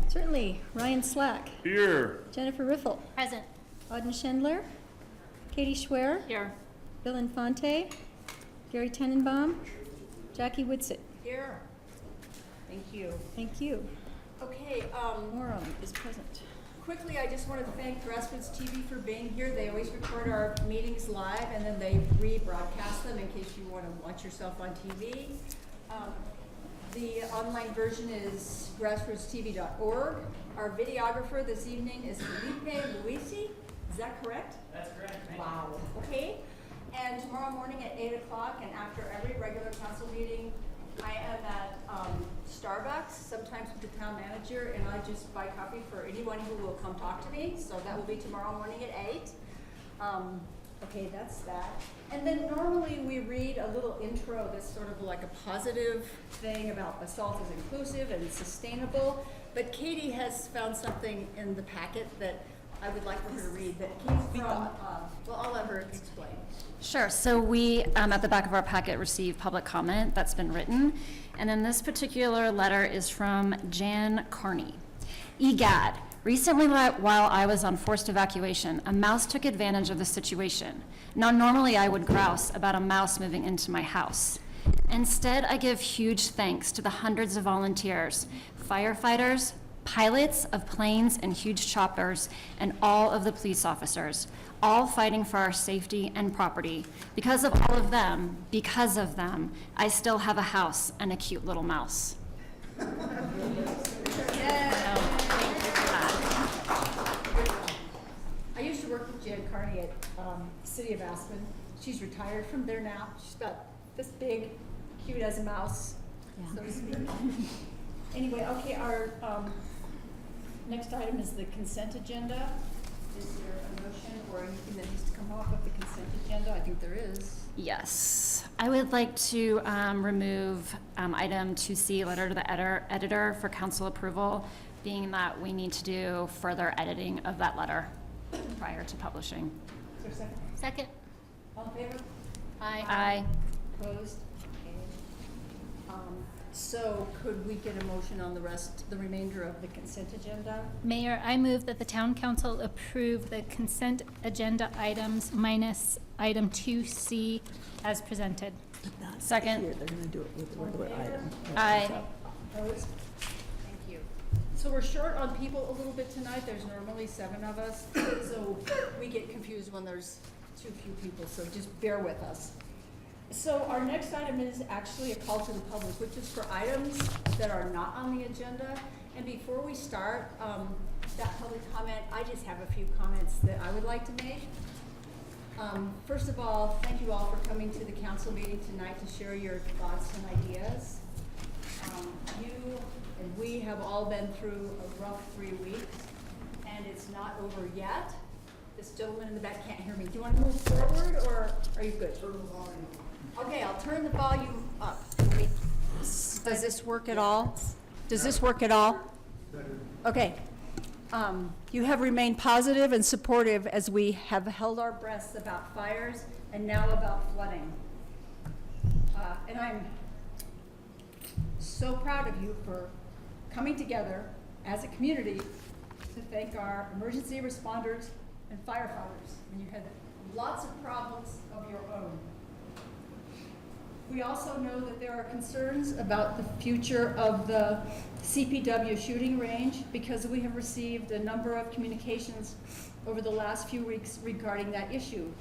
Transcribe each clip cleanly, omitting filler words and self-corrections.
Certainly. Ryan Slack. Here. Jennifer Riffle. Present. Auden Schendler. Katie Schwer. Here. Bill Infante. Gary Tenenbaum. Jackie Whitsitt. Here. Thank you. Thank you. Okay, Quorum is present. quickly, I just want to thank Grassroots TV for being here. They always record our meetings live and then they rebroadcast them in case you want to watch yourself on TV. The online version is grassrootstv.org. Our videographer this evening is Felipe Luisi. Is that correct? That's correct. Wow. Okay. And tomorrow morning at 8 o'clock and after every regular council meeting, I am at Starbucks, sometimes with the town manager, and I just buy coffee for anyone who will come talk to me. So that will be tomorrow morning at 8. Okay, that's that. And then normally we read a little intro that's sort of like a positive thing about Basalt is inclusive and sustainable. But Katie has found something in the packet that I would like for her to read that came from, well, I'll let her explain. Sure. So we, at the back of our packet, received public comment that's been written. And then this particular letter is from Jan Carney. Egad, recently while I was on forced evacuation, a mouse took advantage of the situation. Now, normally I would grouse about a mouse moving into my house. Instead, I give huge thanks to the hundreds of volunteers, firefighters, pilots of planes and huge choppers, and all of the police officers, all fighting for our safety and property. Because of all of them, because of them, I still have a house and a cute little mouse. I used to work with Jan Carney at City of Aspen. She's retired from there now. She's about this big, cute as a mouse, so to speak. Anyway, okay, our next item is the consent agenda. Is there a motion or anything that needs to come off of the consent agenda? I think there is. Yes, I would like to remove item 2C, letter to the editor for council approval, being that we need to do further editing of that letter prior to publishing. Is there a second? Second. All in favor? Aye. Opposed? Okay. So could we get a motion on the remainder of the consent agenda? Mayor, I move that the town council approve the consent agenda items minus item 2C as presented. Second. Here, they're gonna do it with the regular item. Aye. Opposed? Thank you. So we're short on people a little bit tonight. There's normally 7 of us, so we get confused when there's too few people, so just bear with us. So our next item is actually a call to the public, which is for items that are not on the agenda. And before we start that public comment, I just have a few comments that I would like to make. First of all, thank you all for coming to the council meeting tonight to share your thoughts and ideas. You and we have all been through a rough 3 weeks, and it's not over yet. This gentleman in the back can't hear me. Do you want to move forward, or are you good? Turn the volume. Okay, I'll turn the volume up. Does this work at all? Does this work at all? Okay. You have remained positive and supportive as we have held our breaths about fires and now about flooding. And I'm so proud of you for coming together as a community to thank our emergency responders and firefighters when you had lots of problems of your own. We also know that there are concerns about the future of the CPW shooting range because we have received a number of communications over the last few weeks regarding that issue.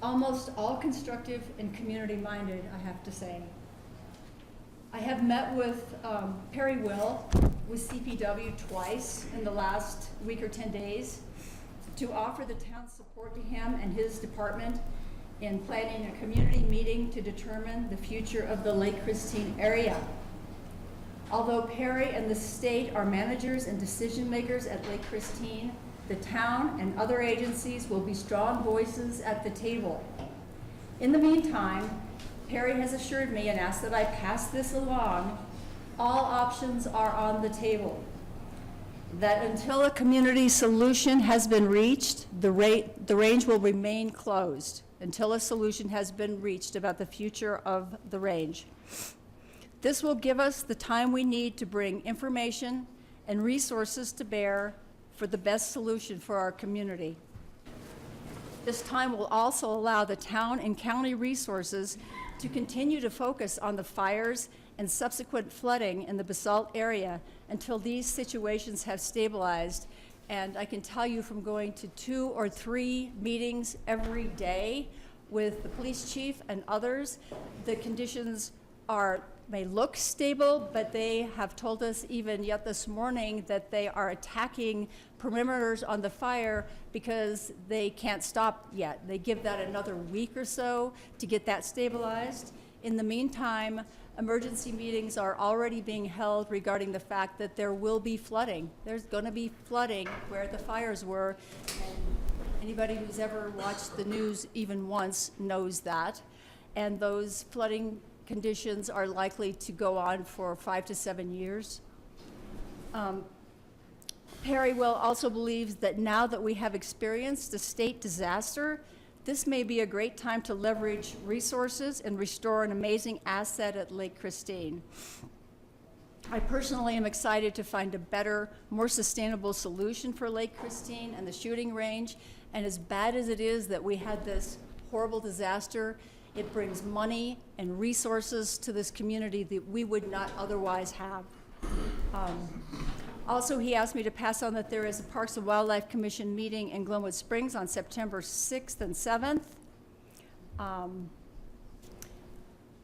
Almost all constructive and community-minded, I have to say. I have met with Perry Will with CPW twice in the last week or 10 days to offer the town's support to him and his department in planning a community meeting to determine the future of the Lake Christine area. Although Perry and the state are managers and decision makers at Lake Christine, the town and other agencies will be strong voices at the table. In the meantime, Perry has assured me and asked that I pass this along. All options are on the table. That until a community solution has been reached, the range will remain closed until a solution has been reached about the future of the range. This will give us the time we need to bring information and resources to bear for the best solution for our community. This time will also allow the town and county resources to continue to focus on the fires and subsequent flooding in the Basalt area until these situations have stabilized. And I can tell you from going to 2 or 3 meetings every day with the police chief and others, the conditions may look stable, but they have told us even yet this morning that they are attacking perimeters on the fire because they can't stop yet. They give that another week or so to get that stabilized. In the meantime, emergency meetings are already being held regarding the fact that there will be flooding. There's going to be flooding where the fires were, and anybody who's ever watched the news even once knows that. And those flooding conditions are likely to go on for 5 to 7 years. Perryville also believes that now that we have experienced a state disaster, this may be a great time to leverage resources and restore an amazing asset at Lake Christine. I personally am excited to find a better, more sustainable solution for Lake Christine and the shooting range. And as bad as it is that we had this horrible disaster, it brings money and resources to this community that we would not otherwise have. Also, he asked me to pass on that there is a Parks and Wildlife Commission meeting in Glenwood Springs on September 6th and 7th.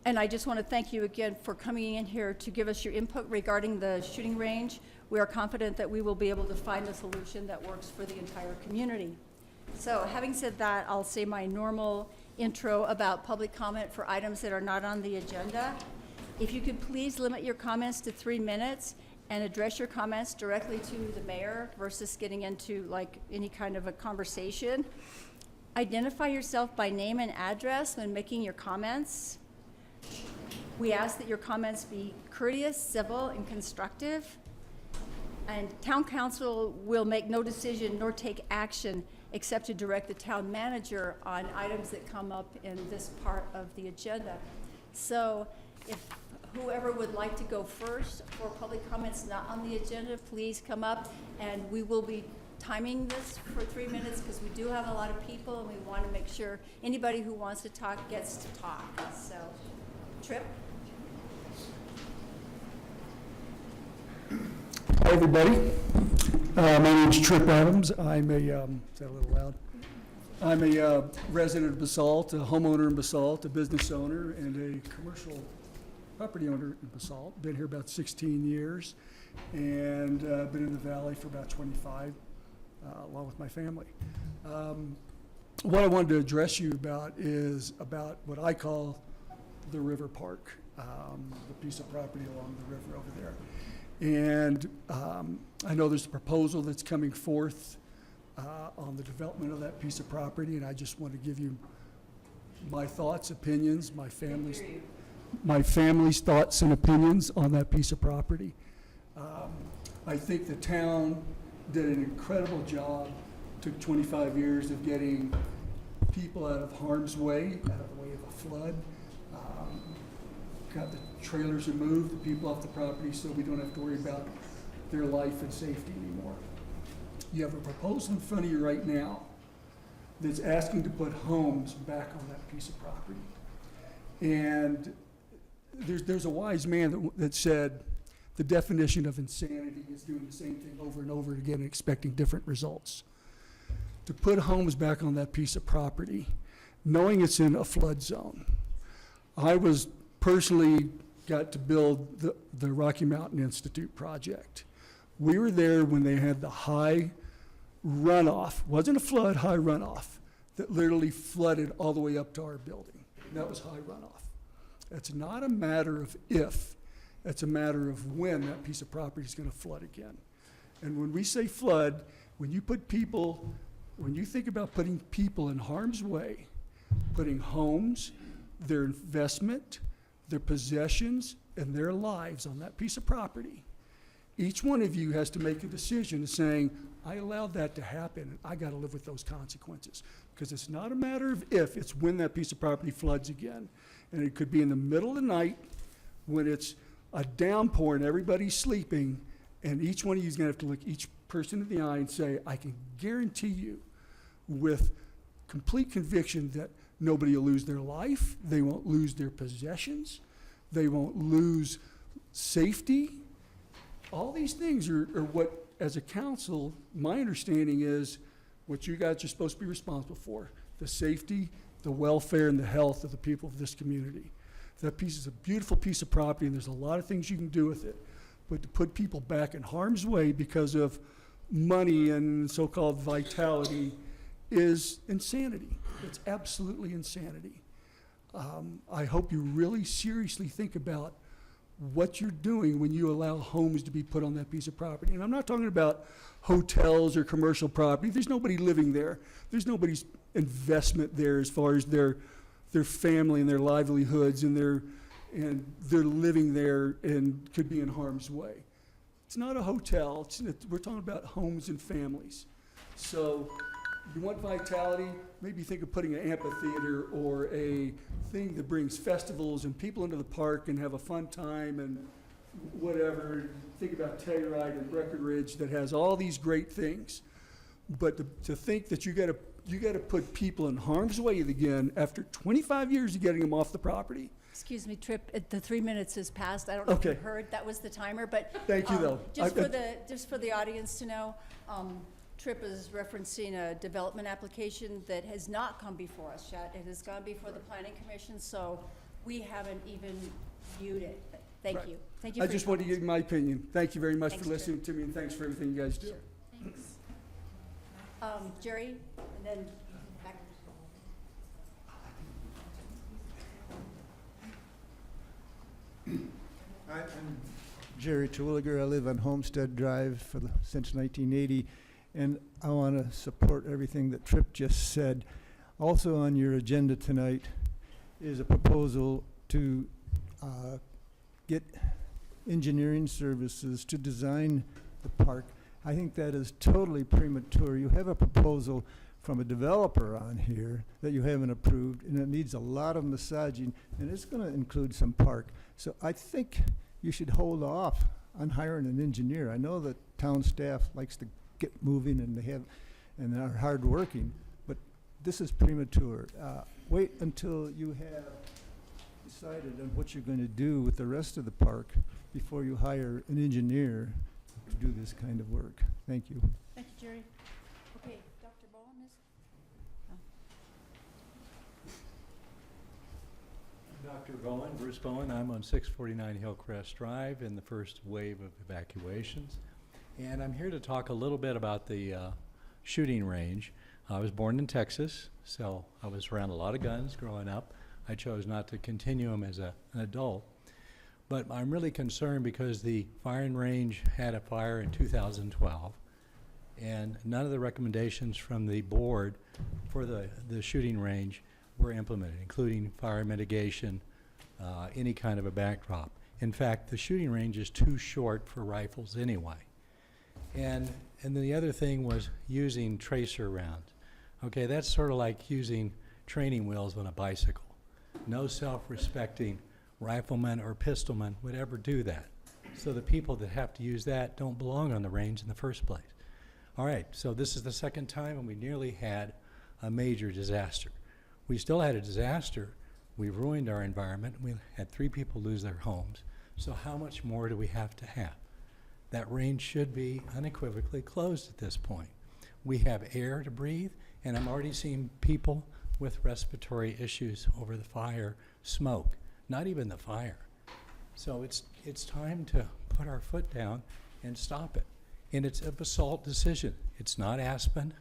And I just want to thank you again for coming in here to give us your input regarding the shooting range. We are confident that we will be able to find a solution that works for the entire community. So having said that, I'll say my normal intro about public comment for items that are not on the agenda. If you could please limit your comments to 3 minutes and address your comments directly to the mayor versus getting into like any kind of a conversation. Identify yourself by name and address when making your comments. We ask that your comments be courteous, civil, and constructive. And town council will make no decision nor take action except to direct the town manager on items that come up in this part of the agenda. So if whoever would like to go first for public comments not on the agenda, please come up, and we will be timing this for 3 minutes because we do have a lot of people and we want to make sure anybody who wants to talk gets to talk. So, Tripp? Hi, everybody. My name's Tripp Adams. I'm a, is that a little loud? I'm a resident of Basalt, a homeowner in Basalt, a business owner, and a commercial property owner in Basalt. Been here about 16 years, and been in the valley for about 25, along with my family. What I wanted to address you about is about what I call the river park, the piece of property along the river over there. And I know there's a proposal that's coming forth on the development of that piece of property, and I just want to give you my thoughts, opinions, my family's thoughts and opinions on that piece of property. I think the town did an incredible job, took 25 years of getting people out of harm's way, out of the way of a flood. Got the trailers removed, the people off the property, so we don't have to worry about their life and safety anymore. You have a proposal in front of you right now that's asking to put homes back on that piece of property. And there's a wise man that said the definition of insanity is doing the same thing over and over again and expecting different results. To put homes back on that piece of property, knowing it's in a flood zone. I was personally got to build the Rocky Mountain Institute project. We were there when they had the high runoff, wasn't a flood, high runoff, that literally flooded all the way up to our building. That was high runoff. It's not a matter of if, it's a matter of when that piece of property is going to flood again. And when we say flood, when you think about putting people in harm's way, putting homes, their investment, their possessions, and their lives on that piece of property, each one of you has to make a decision saying, I allowed that to happen, and I got to live with those consequences. Because it's not a matter of if, it's when that piece of property floods again. And it could be in the middle of the night when it's a downpour and everybody's sleeping, And each one of you is going to have to look each person in the eye and say, I can guarantee you with complete conviction that nobody will lose their life, they won't lose their possessions, they won't lose safety. All these things are what, as a council, my understanding is what you guys are supposed to be responsible for, the safety, the welfare, and the health of the people of this community. That piece is a beautiful piece of property, and there's a lot of things you can do with it. But to put people back in harm's way because of money and so-called vitality is insanity. It's absolutely insanity. I hope you really seriously think about what you're doing when you allow homes to be put on that piece of property. And I'm not talking about hotels or commercial property. There's nobody living there. There's nobody's investment there as far as their family and their livelihoods and they're living there and could be in harm's way. It's not a hotel. We're talking about homes and families. So you want vitality, maybe think of putting an amphitheater or a thing that brings festivals and people into the park and have a fun time and whatever. Think about Telluride and Breckenridge that has all these great things. But to think that you got to put people in harm's way again after 25 years of getting them off the property. Excuse me, Tripp, the 3 minutes has passed. I don't know if you Okay. heard, that was the timer, but. Thank you, though. Just for the audience to know, Tripp is referencing a development application that has not come before us yet. It has gone before the planning commission, so we haven't even viewed it. Thank Right. you. Thank you. I just want to give you my opinion. Thank you very much Thanks, for listening to me, and thanks for everything you guys do. Thanks. Jerry, and then back. I'm Jerry Terwilliger. I live on Homestead Drive since 1980, and I want to support everything that Tripp just said. Also on your agenda tonight is a proposal to get engineering services to design the park. I think that is totally premature. You have a proposal from a developer on here that you haven't approved, and it needs a lot of massaging, and it's going to include some park. So I think you should hold off on hiring an engineer. I know that town staff likes to get moving and are hardworking, but this is premature. Wait until you have decided on what you're going to do with the rest of the park before you hire an engineer to do this kind of work. Thank you. Thank you, Jerry. Okay, Dr. Bowen is? Dr. Bowen, Bruce Bowen. I'm on 649 Hillcrest Drive in the first wave of evacuations. And I'm here to talk a little bit about the shooting range. I was born in Texas, so I was around a lot of guns growing up. I chose not to continue them as an adult. But I'm really concerned because the firing range had a fire in 2012, and none of the recommendations from the board for the shooting range were implemented, including fire mitigation, any kind of a backdrop. In fact, the shooting range is too short for rifles anyway. And then the other thing was using tracer rounds. Okay, that's sort of like using training wheels on a bicycle. No self-respecting rifleman or pistolman would ever do that. So the people that have to use that don't belong on the range in the first place. All right, so this is the second time, and we nearly had a major disaster. We still had a disaster. We ruined our environment. We had 3 people lose their homes. So how much more do we have to have? That range should be unequivocally closed at this point. We have air to breathe, and I'm already seeing people with respiratory issues over the fire smoke, not even the fire. So it's time to put our foot down and stop it. And it's a Basalt decision. It's not Aspen,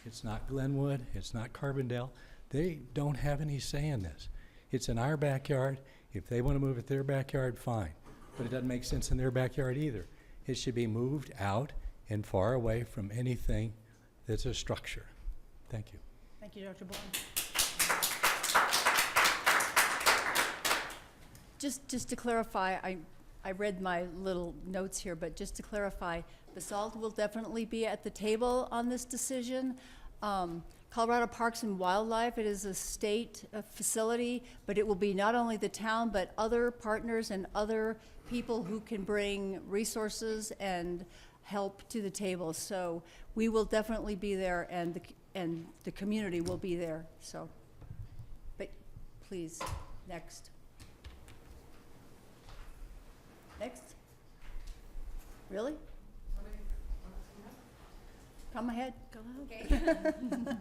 it's not Glenwood, it's not Carbondale. They don't have any say in this. It's in our backyard. If they want to move it their backyard, fine. But it doesn't make sense in their backyard either. It should be moved out and far away from anything that's a structure. Thank you. Thank you, Dr. Bowen. Just to clarify, I read my little notes here, but just to clarify, Basalt will definitely be at the table on this decision. Colorado Parks and Wildlife, it is a state facility, but it will be not only the town, but other partners and other people who can bring resources and help to the table. So we will definitely be there, and the community will be there, so. But please, next. Next? Really? Come ahead. Go ahead.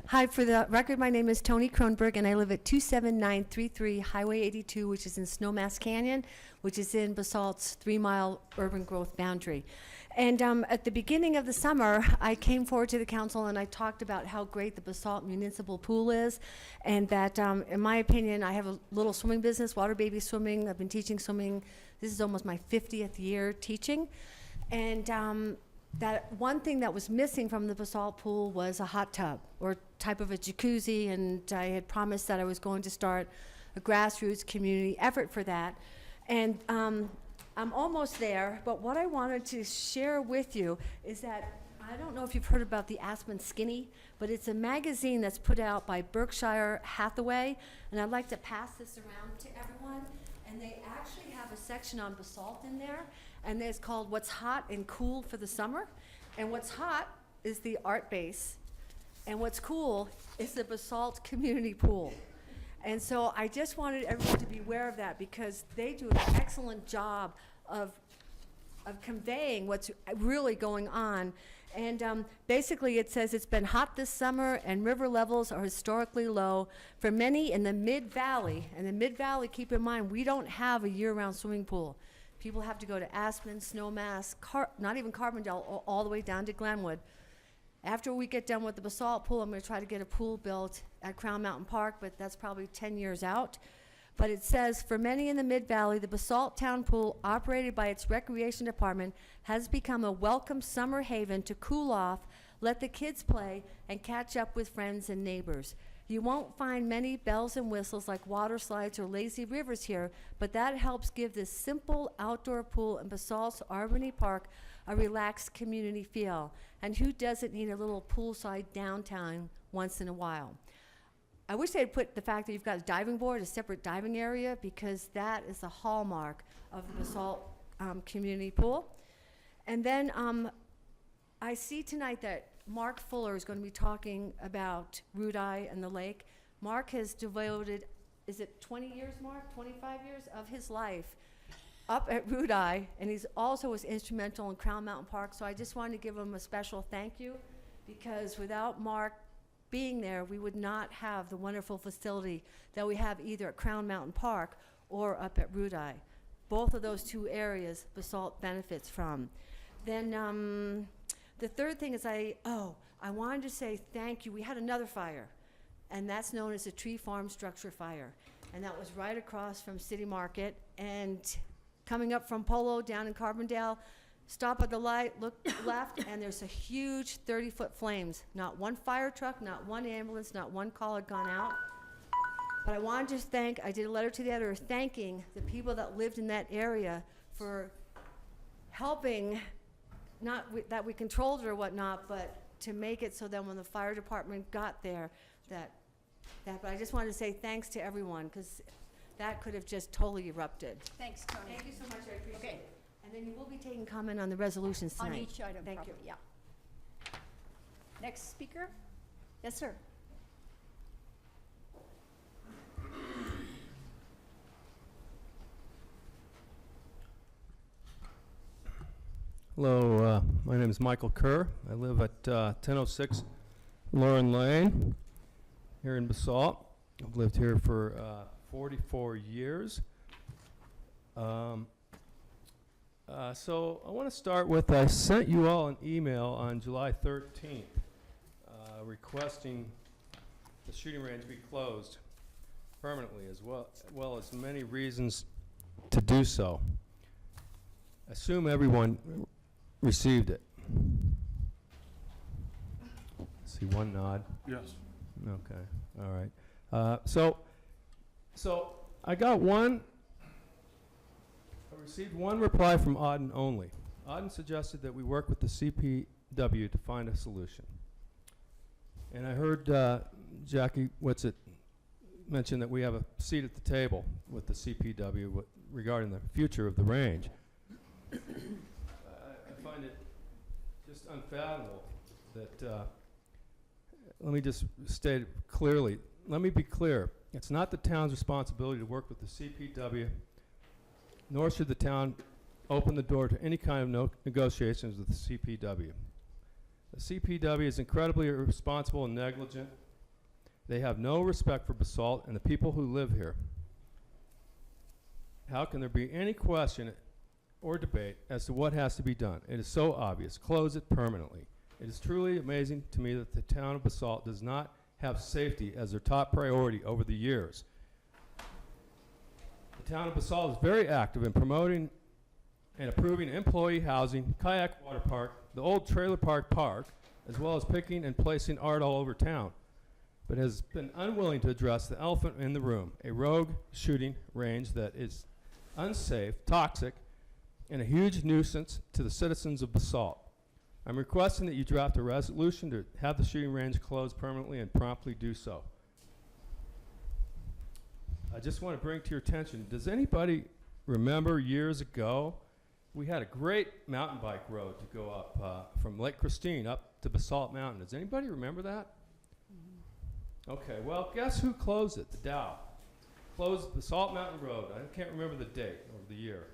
Hi, for the record, my name is Tony Kronberg, and I live at 27933 Highway 82, which is in Snowmass Canyon, which is in Basalt's 3-mile urban growth boundary. And at the beginning of the summer, I came forward to the council and I talked about how great the Basalt Municipal Pool is, and that, in my opinion, I have a little swimming business, water baby swimming. I've been teaching swimming. This is almost my 50th year teaching. And that one thing that was missing from the Basalt pool was a hot tub or type of a jacuzzi, and I had promised that I was going to start a grassroots community effort for that. And I'm almost there, but what I wanted to share with you is that I don't know if you've heard about the Aspen Skinny, but it's a magazine that's put out by Berkshire Hathaway, and I'd like to pass this around to everyone. And they actually have a section on basalt in there, and it's called What's Hot and Cool for the Summer. And what's hot is the art base, and what's cool is the Basalt Community Pool. And so I just wanted everyone to be aware of that, because they do an excellent job of conveying what's really going on. And basically it says it's been hot this summer and river levels are historically low for many in the Mid-Valley. And the Mid-Valley, keep in mind, we don't have a year-round swimming pool. People have to go to Aspen, Snowmass, not even Carbondale, all the way down to Glenwood. After we get done with the Basalt pool, I'm going to try to get a pool built at Crown Mountain Park, but that's probably 10 years out. But it says, for many in the Mid-Valley, the Basalt Town Pool, operated by its recreation department, has become a welcome summer haven to cool off, let the kids play, and catch up with friends and neighbors. You won't find many bells and whistles like water slides or lazy rivers here, but that helps give this simple outdoor pool in Basalt's Albany Park a relaxed community feel. And who doesn't need a little poolside downtown once in a while? I wish they'd put the fact that you've got a diving board, a separate diving area, because that is the hallmark of the Basalt community pool. And then I see tonight that Mark Fuller is going to be talking about Root Eye and the lake. Mark has devoted, is it 20 years, Mark? 25 years of his life up at Root Eye, and he's also was instrumental in Crown Mountain Park. So I just wanted to give him a special thank you, because without Mark being there, we would not have the wonderful facility that we have either at Crown Mountain Park or up at Root Eye. Both of those two areas Basalt benefits from. Then the third thing is I wanted to say thank you. We had another fire, and that's known as a tree farm structure fire. And that was right across from City Market, and coming up from Polo down in Carbondale. Stop at the light, look left, and there's a huge 30-foot flames. Not one fire truck, not one ambulance, not one call had gone out. But I wanted to thank, I did a letter to the editor thanking the people that lived in that area for helping, not that we controlled it or whatnot, but to make it so that when the fire department got there, but I just wanted to say thanks to everyone, because that could have just totally erupted. Thanks, Tony. Thank you so much, I appreciate Okay. it. And then you will be taking comment on the resolutions tonight. On each item, Thank probably, you. yeah. Next speaker? Yes, sir. Hello, my name is Michael Kerr. I live at 1006 Lauren Lane here in Basalt. I've lived here for 44 years. So I want to start with, I sent you all an email on July 13th requesting the shooting range be closed permanently, as well as many reasons to do so. Assume everyone received it. See one nod. Yes. Okay, all right. So I received one reply from Auden only. Auden suggested that we work with the CPW to find a solution. And I heard Jackie Whitsitt mention that we have a seat at the table with the CPW regarding the future of the range. I find it just unfathomable that, let me just state it clearly. Let me be clear. It's not the town's responsibility to work with the CPW, nor should the town open the door to any kind of negotiations with the CPW. The CPW is incredibly irresponsible and negligent. They have no respect for Basalt and the people who live here. How can there be any question or debate as to what has to be done? It is so obvious. Close it permanently. It is truly amazing to me that the town of Basalt does not have safety as their top priority over the years. The town of Basalt is very active in promoting and approving employee housing, kayak water park, the old trailer park, as well as picking and placing art all over town, but has been unwilling to address the elephant in the room, a rogue shooting range that is unsafe, toxic, and a huge nuisance to the citizens of Basalt. I'm requesting that you draft a resolution to have the shooting range closed permanently and promptly do so. I just want to bring to your attention, does anybody remember years ago, we had a great mountain bike road to go up from Lake Christine up to Basalt Mountain. Does anybody remember that? Okay, well, guess who closed it? The Dow. Closed Basalt Mountain Road. I can't remember the date or the year.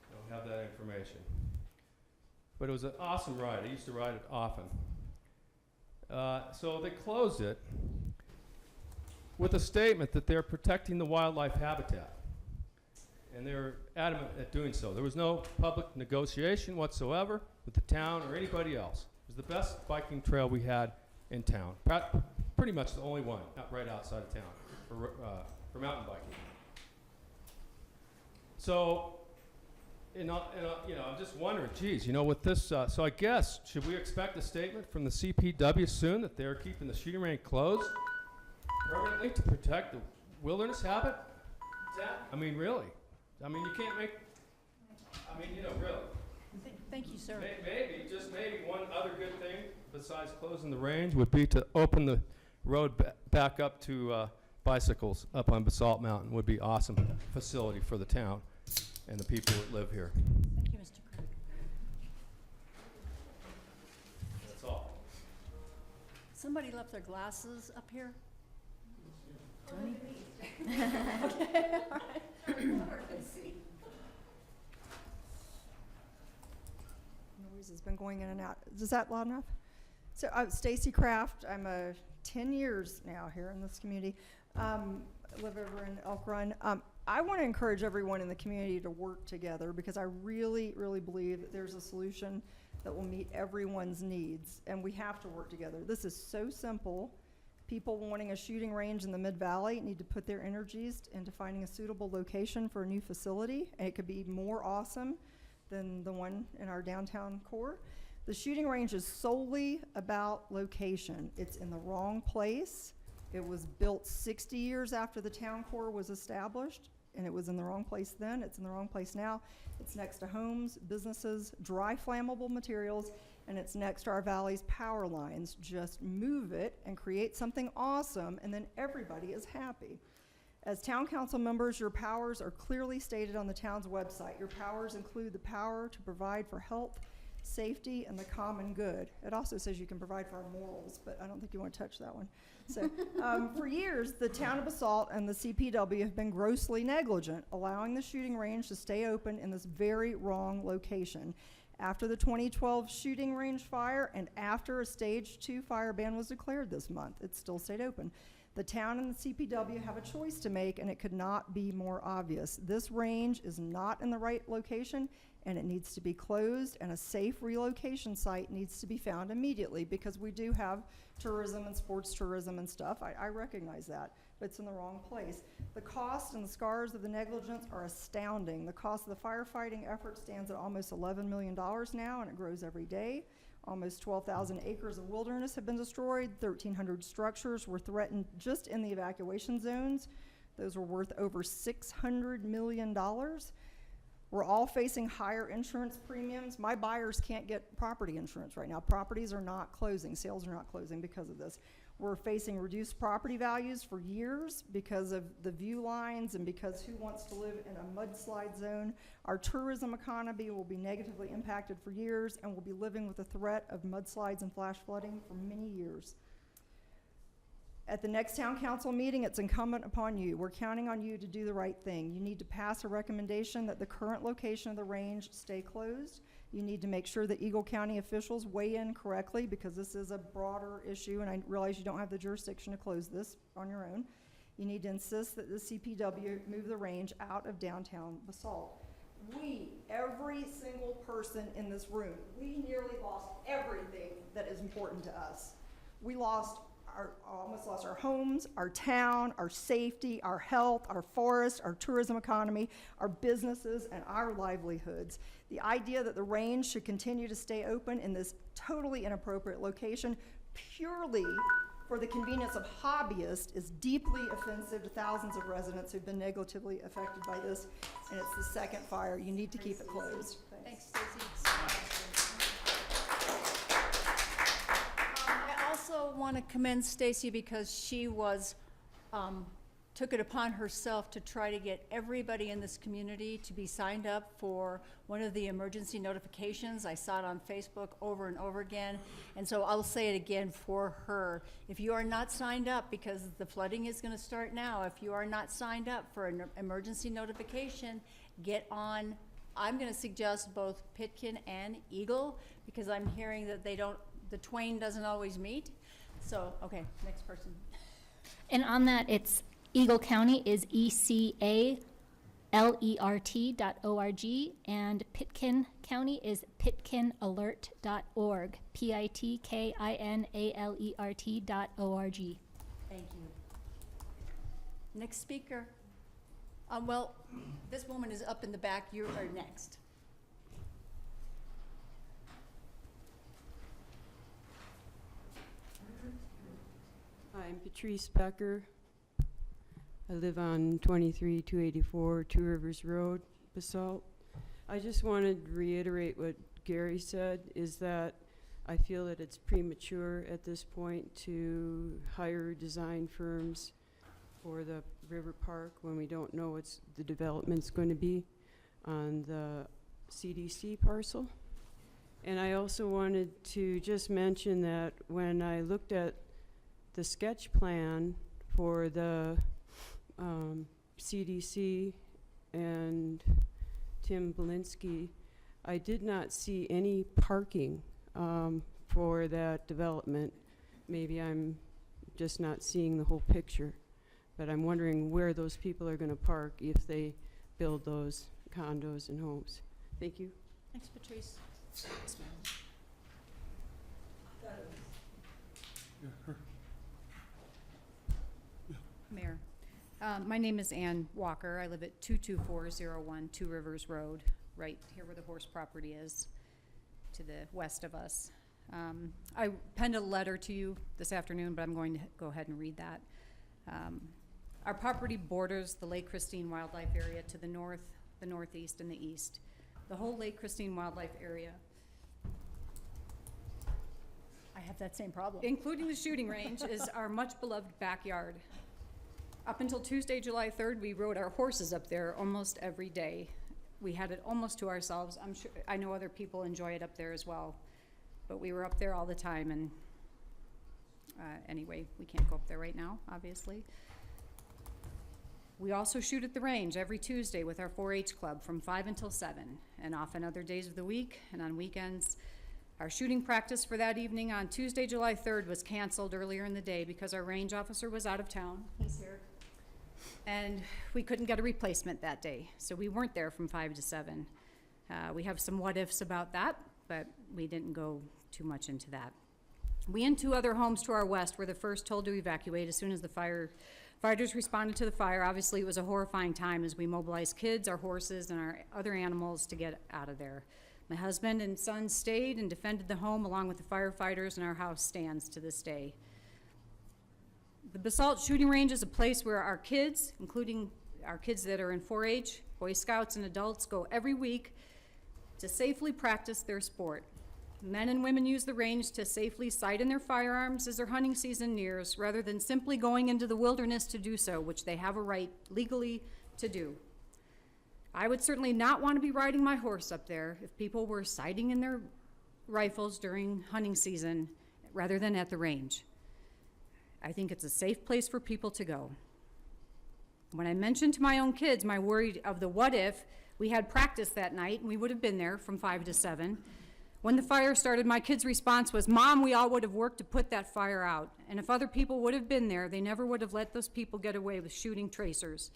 I don't have that information. But it was an awesome ride. I used to ride it often. So they closed it with a statement that they're protecting the wildlife habitat. And they're adamant at doing so. There was no public negotiation whatsoever with the town or anybody else. It was the best biking trail we had in town. Pretty much the only one right outside of town for mountain biking. So, you know, I'm just wondering, geez, with this, so I guess, should we expect a statement from the CPW soon that they're keeping the shooting range closed permanently to protect the wilderness habitat? I mean, really? I mean, you can't make, really. Thank you, sir. Maybe, just maybe, one other good thing besides closing the range would be to open the road back up to bicycles up on Basalt Mountain. Would be awesome facility for the town and the people that live here. Thank you, Mr. Craig. That's all. Somebody left their glasses up here? Noise has been going in and out. Is that loud enough? So Stacy Kraft. I'm 10 years now here in this community. Live over in Elk Run. I want to encourage everyone in the community to work together because I really, really believe that there's a solution that will meet everyone's needs, and we have to work together. This is so simple. People wanting a shooting range in the Mid-Valley need to put their energies into finding a suitable location for a new facility, and it could be more awesome than the one in our downtown core. The shooting range is solely about location. It's in the wrong place. It was built 60 years after the town core was established, and it was in the wrong place then. It's in the wrong place now. It's next to homes, businesses, dry flammable materials, and it's next to our valley's power lines. Just move it and create something awesome, and then everybody is happy. As town council members, your powers are clearly stated on the town's website. Your powers include the power to provide for health, safety, and the common good. It also says you can provide for our morals, but I don't think you want to touch that one. So for years, the town of Basalt and the CPW have been grossly negligent, allowing the shooting range to stay open in this very wrong location. After the 2012 shooting range fire and after a stage 2 fire ban was declared this month, it still stayed open. The town and the CPW have a choice to make, and it could not be more obvious. This range is not in the right location, and it needs to be closed, and a safe relocation site needs to be found immediately because we do have tourism and sports tourism and stuff. I recognize that, but it's in the wrong place. The cost and the scars of the negligence are astounding. The cost of the firefighting effort stands at almost $11 million now, and it grows every day. Almost 12,000 acres of wilderness have been destroyed. 1,300 structures were threatened just in the evacuation zones. Those were worth over $600 million. We're all facing higher insurance premiums. My buyers can't get property insurance right now. Properties are not closing. Sales are not closing because of this. We're facing reduced property values for years because of the view lines and because who wants to live in a mudslide zone. Our tourism economy will be negatively impacted for years, and we'll be living with the threat of mudslides and flash flooding for many years. At the next town council meeting, it's incumbent upon you. We're counting on you to do the right thing. You need to pass a recommendation that the current location of the range stay closed. You need to make sure that Eagle County officials weigh in correctly, because this is a broader issue, and I realize you don't have the jurisdiction to close this on your own. You need to insist that the CPW move the range out of downtown Basalt. We, every single person in this room, we nearly lost everything that is important to us. We almost lost our homes, our town, our safety, our health, our forest, our tourism economy, our businesses, and our livelihoods. The idea that the range should continue to stay open in this totally inappropriate location purely for the convenience of hobbyists is deeply offensive to thousands of residents who've been negatively affected by this, and it's the second fire. You need to keep it closed. Thanks, Stacy. I also want to commend Stacy because she took it upon herself to try to get everybody in this community to be signed up for one of the emergency notifications. I saw it on Facebook over and over again, and so I'll say it again for her. If you are not signed up, because the flooding is going to start now, if you are not signed up for an emergency notification, get on. I'm going to suggest both Pitkin and Eagle, because I'm hearing that the twain doesn't always meet. So, okay, next person. And on that, it's Eagle County is ECALERT.org, and Pitkin County is pitkinalert.org, PITKINALERT.org. Thank you. Next speaker. Well, this woman is up in the back. You are next. I'm Patrice Becker. I live on 23284 Two Rivers Road, Basalt. I just wanted to reiterate what Gary said, is that I feel that it's premature at this point to hire design firms for the river park when we don't know what the development's going to be on the CDC parcel. And I also wanted to just mention that when I looked at the sketch plan for the CDC and Tim Belinsky, I did not see any parking for that development. Maybe I'm just not seeing the whole picture, but I'm wondering where those people are going to park if they build those condos and homes. Thank you. Thanks, Patrice. Mayor, my name is Ann Walker. I live at 22401 Two Rivers Road, right here where the horse property is, to the west of us. I penned a letter to you this afternoon, but I'm going to go ahead and read that. Our property borders the Lake Christine Wildlife Area to the north, the northeast, and the east. The whole Lake Christine Wildlife Area, I have that same problem. including the shooting range, is our much-beloved backyard. Up until Tuesday, July 3rd, we rode our horses up there almost every day. We had it almost to ourselves. I know other people enjoy it up there as well, but we were up there all the time, and anyway, we can't go up there right now, obviously. We also shoot at the range every Tuesday with our 4-H club from 5 until 7, and often other days of the week and on weekends. Our shooting practice for that evening on Tuesday, July 3rd was canceled earlier in the day because our range officer was out of town. He's here. And we couldn't get a replacement that day, so we weren't there from 5 to 7. We have some what-ifs about that, but we didn't go too much into that. We and 2 other homes to our west were the first told to evacuate as soon as the firefighters responded to the fire. Obviously, it was a horrifying time as we mobilized kids, our horses, and our other animals to get out of there. My husband and son stayed and defended the home along with the firefighters, and our house stands to this day. The Basalt Shooting Range is a place where our kids, including our kids that are in 4-H, Boy Scouts, and adults, go every week to safely practice their sport. Men and women use the range to safely sight in their firearms as their hunting season nears, rather than simply going into the wilderness to do so, which they have a right legally to do. I would certainly not want to be riding my horse up there if people were sighting in their rifles during hunting season rather than at the range. I think it's a safe place for people to go. When I mentioned to my own kids my worry of the what if, we had practice that night and we would have been there from 5 to 7. When the fire started, my kids' response was, "Mom, we all would have worked to put that fire out. And if other people would have been there, they never would have let those people get away with shooting tracers."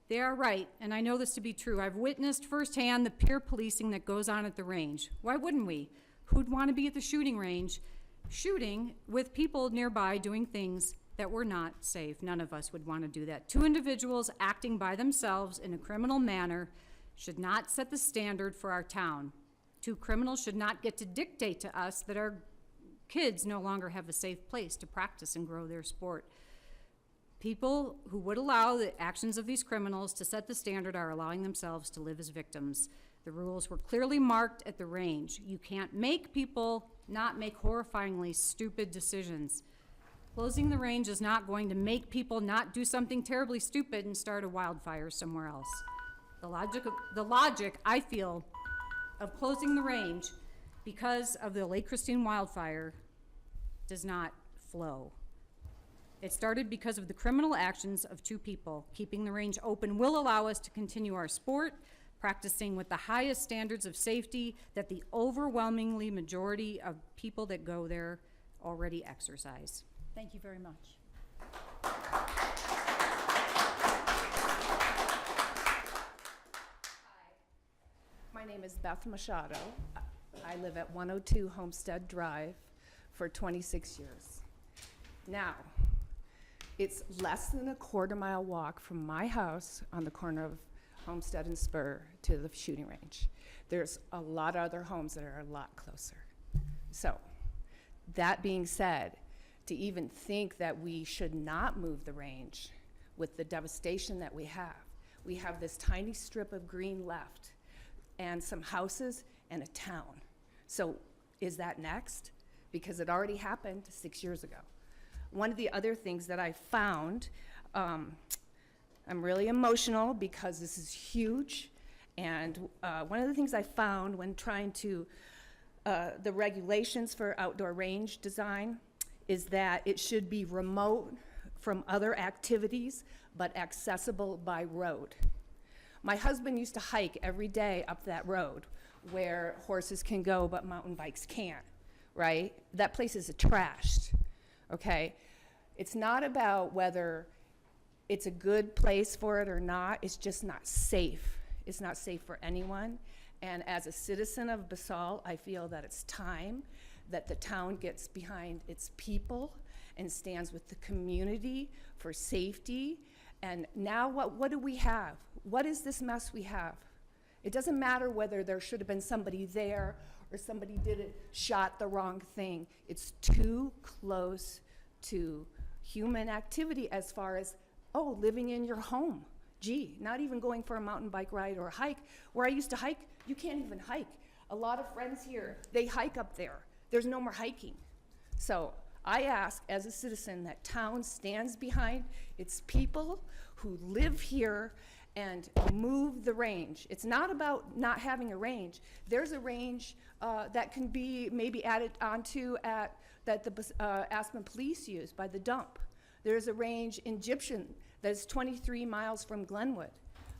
They are right, and I know this to be true. I've witnessed firsthand the peer policing that goes on at the range. Why wouldn't we? Who'd want to be at the shooting range shooting with people nearby doing things that were not safe? None of us would want to do that. 2 individuals acting by themselves in a criminal manner should not set the standard for our town. 2 criminals should not get to dictate to us that our kids no longer have a safe place to practice and grow their sport. People who would allow the actions of these criminals to set the standard are allowing themselves to live as victims. The rules were clearly marked at the range. You can't make people not make horrifyingly stupid decisions. Closing the range is not going to make people not do something terribly stupid and start a wildfire somewhere else. The logic, I feel, of closing the range because of the Lake Christine wildfire does not flow. It started because of the criminal actions of 2 people. Keeping the range open will allow us to continue our sport, practicing with the highest standards of safety that the overwhelmingly majority of people that go there already exercise. Thank you very much. My name is Beth Machado. I live at 102 Homestead Drive for 26 years. Now, it's less than a quarter-mile walk from my house on the corner of Homestead and Spur to the shooting range. There's a lot of other homes that are a lot closer. So, that being said, to even think that we should not move the range with the devastation that we have this tiny strip of green left and some houses and a town. So is that next? Because it already happened 6 years ago. One of the other things that I found, I'm really emotional because this is huge, and one of the things I found when trying to, the regulations for outdoor range design is that it should be remote from other activities but accessible by road. My husband used to hike every day up that road where horses can go but mountain bikes can't, right? That place is trashed, okay? It's not about whether it's a good place for it or not, it's just not safe. It's not safe for anyone. And as a citizen of Basalt, I feel that it's time that the town gets behind its people and stands with the community for safety. And now what do we have? What is this mess we have? It doesn't matter whether there should have been somebody there or somebody shot the wrong thing. It's too close to human activity as far as, oh, living in your home. Gee, not even going for a mountain bike ride or a hike. Where I used to hike, you can't even hike. A lot of friends here, they hike up there. There's no more hiking. So I ask as a citizen that town stands behind its people who live here and move the range. It's not about not having a range. There's a range that can be maybe added onto that the Aspen police use by the dump. There's a range in Gypsum that's 23 miles from Glenwood.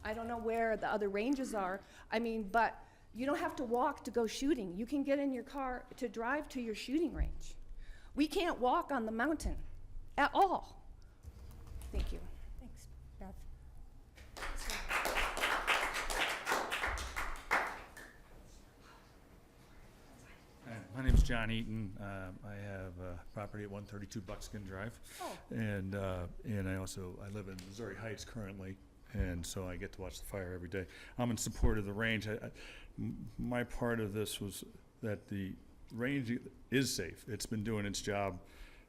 I don't know where the other ranges are. I mean, but you don't have to walk to go shooting. You can get in your car to drive to your shooting range. We can't walk on the mountain at all. Thank you. Thanks, Beth. My name's John Eaton. I have property at 132 Buckskin Drive. Oh. And I live in Missouri Heights currently, and so I get to watch the fire every day. I'm in support of the range. My part of this was that the range is safe. It's been doing its job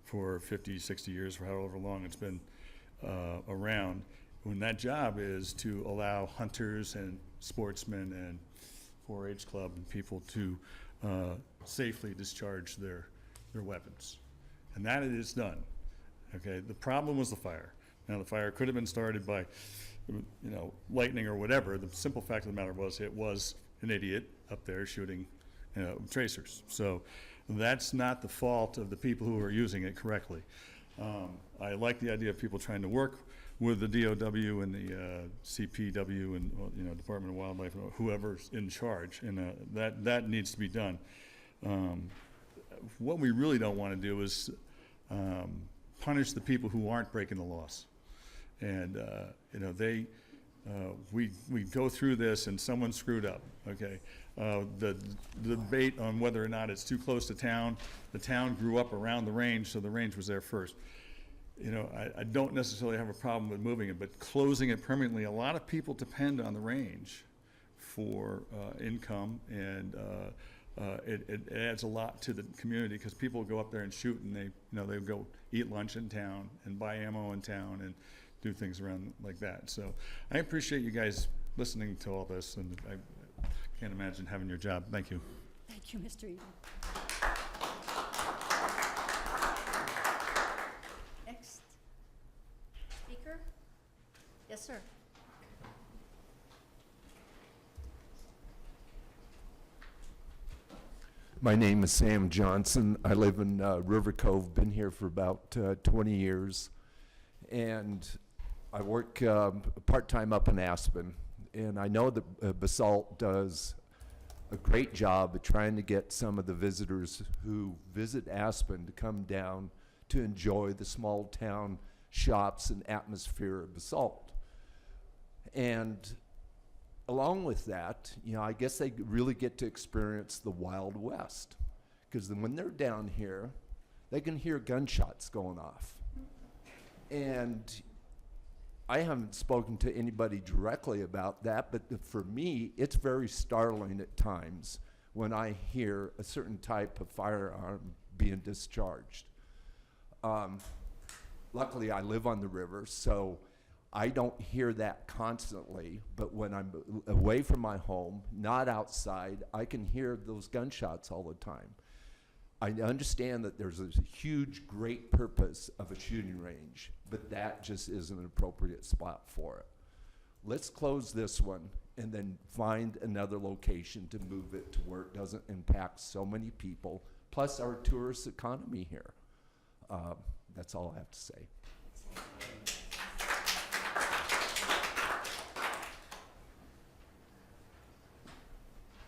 for 50, 60 years, for however long it's been around. When that job is to allow hunters and sportsmen and 4-H club and people to safely discharge their weapons. And that it is done. Okay, the problem was the fire. Now, the fire could have been started by, lightning or whatever. The simple fact of the matter was it was an idiot up there shooting tracers. So that's not the fault of the people who are using it correctly. I like the idea of people trying to work with the DOW and the CPW and Department of Wildlife, whoever's in charge, and that needs to be done. What we really don't want to do is punish the people who aren't breaking the laws. And we go through this and someone screwed up. Okay, the debate on whether or not it's too close to town. The town grew up around the range, so the range was there first. I don't necessarily have a problem with moving it, but closing it permanently, a lot of people depend on the range for income, and it adds a lot to the community, because people go up there and shoot, and they go eat lunch in town and buy ammo in town and do things around like that. So I appreciate you guys listening to all this, and I can't imagine having your job. Thank you. Thank you, Mr. Eden. Next speaker? Yes, sir. My name is Sam Johnson. I live in River Cove, been here for about 20 years. And I work part-time up in Aspen. And I know that Basalt does a great job of trying to get some of the visitors who visit Aspen to come down to enjoy the small town shops and atmosphere of Basalt. And along with that, I guess they really get to experience the Wild West, because when they're down here, they can hear gunshots going off. And I haven't spoken to anybody directly about that, but for me, it's very startling at times when I hear a certain type of firearm being discharged. Luckily, I live on the river, so I don't hear that constantly, but when I'm away from my home, not outside, I can hear those gunshots all the time. I understand that there's a huge, great purpose of a shooting range, but that just isn't an appropriate spot for it. Let's close this one and then find another location to move it to where it doesn't impact so many people, plus our tourist economy here. That's all I have to say.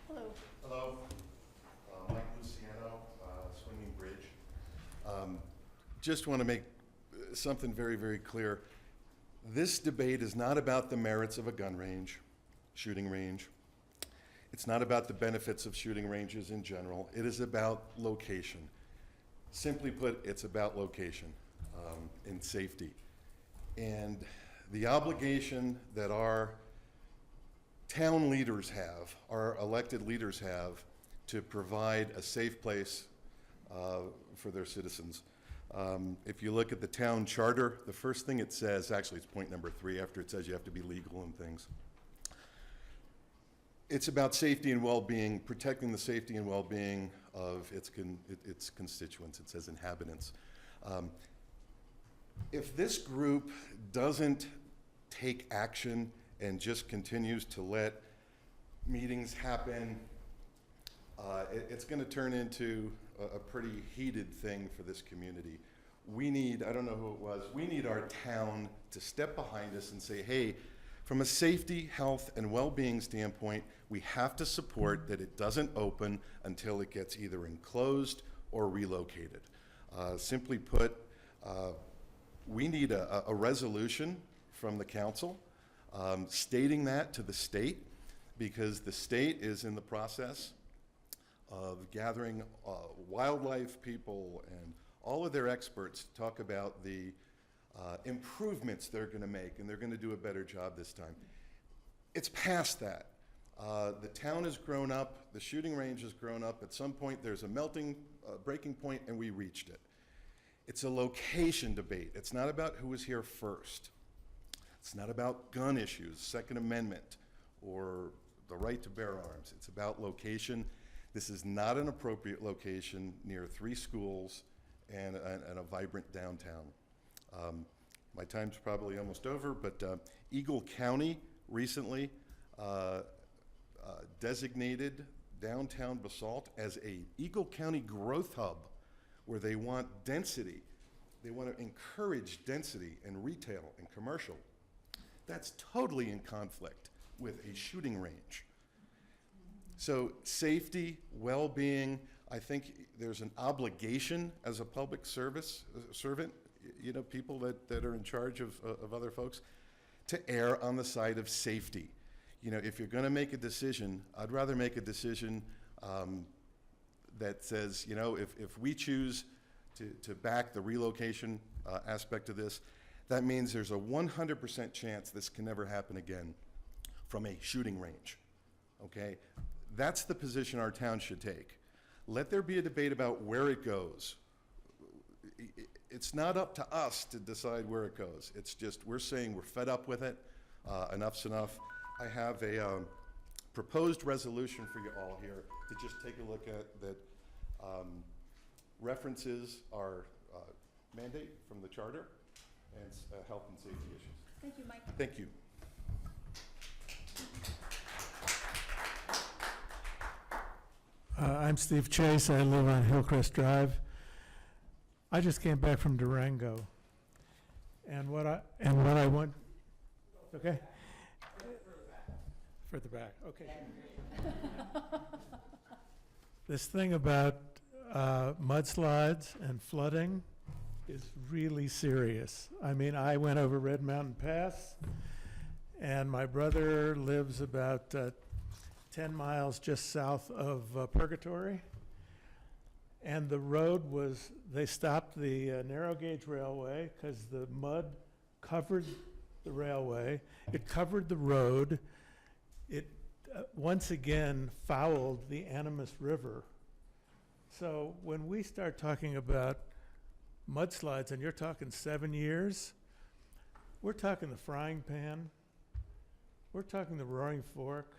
Hello. Hello, Mike Luciano, Swinging Bridge. Just want to make something very, very clear. This debate is not about the merits of a gun range, shooting range. It's not about the benefits of shooting ranges in general. It is about location. Simply put, it's about location and safety. And the obligation that our town leaders have, our elected leaders have, to provide a safe place for their citizens. If you look at the town charter, the first thing it says, actually it's point number 3 after it says you have to be legal and things. It's about safety and well-being, protecting the safety and well-being of its constituents. It says inhabitants. If this group doesn't take action and just continues to let meetings happen, it's going to turn into a pretty heated thing for this community. We need, I don't know who it was, we need our town to step behind us and say, hey, from a safety, health, and well-being standpoint, we have to support that it doesn't open until it gets either enclosed or relocated. Simply put, we need a resolution from the council stating that to the state, because the state is in the process of gathering wildlife people and all of their experts to talk about the improvements they're going to make, and they're going to do a better job this time. It's past that. The town has grown up, the shooting range has grown up. At some point, there's a breaking point, and we reached it. It's a location debate. It's not about who was here first. It's not about gun issues, Second Amendment, or the right to bear arms. It's about location. This is not an appropriate location near 3 schools and a vibrant downtown. My time's probably almost over, but Eagle County recently designated downtown Basalt as a Eagle County growth hub where they want density. They want to encourage density in retail and commercial. That's totally in conflict with a shooting range. So safety, well-being, I think there's an obligation as a public servant, you know, people that are in charge of other folks, to err on the side of safety. You know, if you're going to make a decision, I'd rather make a decision that says, you know, if we choose to back the relocation aspect of this, that means there's a 100% chance this can never happen again from a shooting range, okay? That's the position our town should take. Let there be a debate about where it goes. It's not up to us to decide where it goes. It's just, we're saying we're fed up with it. Enough's enough. I have a proposed resolution for you all here to just take a look at that references our mandate from the charter and health and safety issues. Thank you, Mike. Thank you. I'm Steve Chase. I live on Hillcrest Drive. I just came back from Durango, and what I want. Okay. Further back. Okay. This thing about mudslides and flooding is really serious. I mean, I went over Red Mountain Pass, and my brother lives about 10 miles just south of Purgatory. And the road was, they stopped the narrow gauge railway because the mud covered the railway. It covered the road. It once again fouled the Animas River. So when we start talking about mudslides, and you're talking 7 years, we're talking the frying pan, we're talking the roaring fork,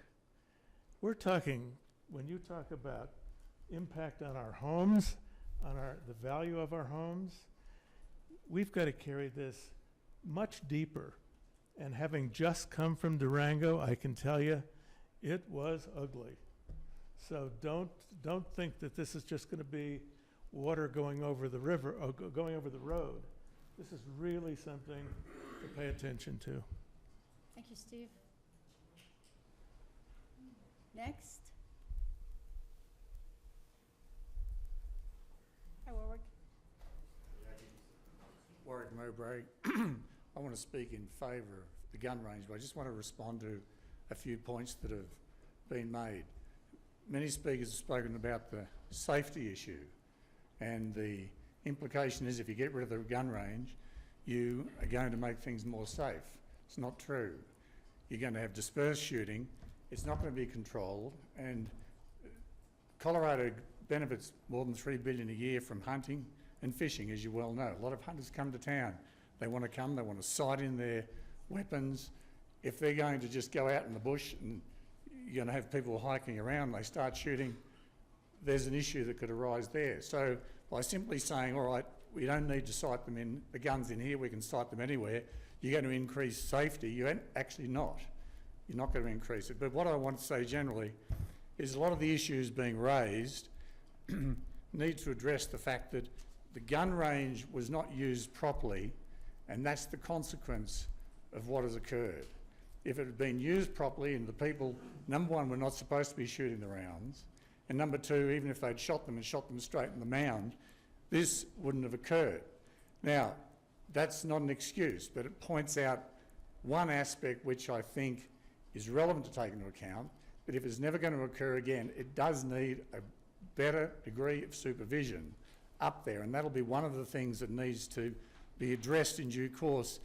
we're talking, when you talk about impact on our homes, on the value of our homes, we've got to carry this much deeper. And having just come from Durango, I can tell you, it was ugly. So don't think that this is just going to be water going over the river, or going over the road. This is really something to pay attention to. Thank you, Steve. Next. Hi, Warwick. Warwick Mowbray. I want to speak in favour of the gun range, but I just want to respond to a few points that have been made. Many speakers have spoken about the safety issue, and the implication is if you get rid of the gun range, you are going to make things more safe. It's not true. You're going to have dispersed shooting. It's not going to be controlled, and Colorado benefits more than $3 billion a year from hunting and fishing, as you well know. A lot of hunters come to town. They want to come, they want to sight in their weapons. If they're going to just go out in the bush and you're going to have people hiking around, they start shooting, there's an issue that could arise there. So by simply saying, all right, we don't need to sight them in, the guns in here, we can sight them anywhere, you're going to increase safety. You're actually not. You're not going to increase it. But what I want to say generally is a lot of the issues being raised need to address the fact that the gun range was not used properly, and that's the consequence of what has occurred. If it had been used properly and the people, number one, were not supposed to be shooting the rounds, and number two, even if they'd shot them and shot them straight in the mound, this wouldn't have occurred. Now, that's not an excuse, but it points out one aspect which I think is relevant to take into account, that if it's never going to occur again, it does need a better degree of supervision up there, and that'll be one of the things that needs to be addressed in due course.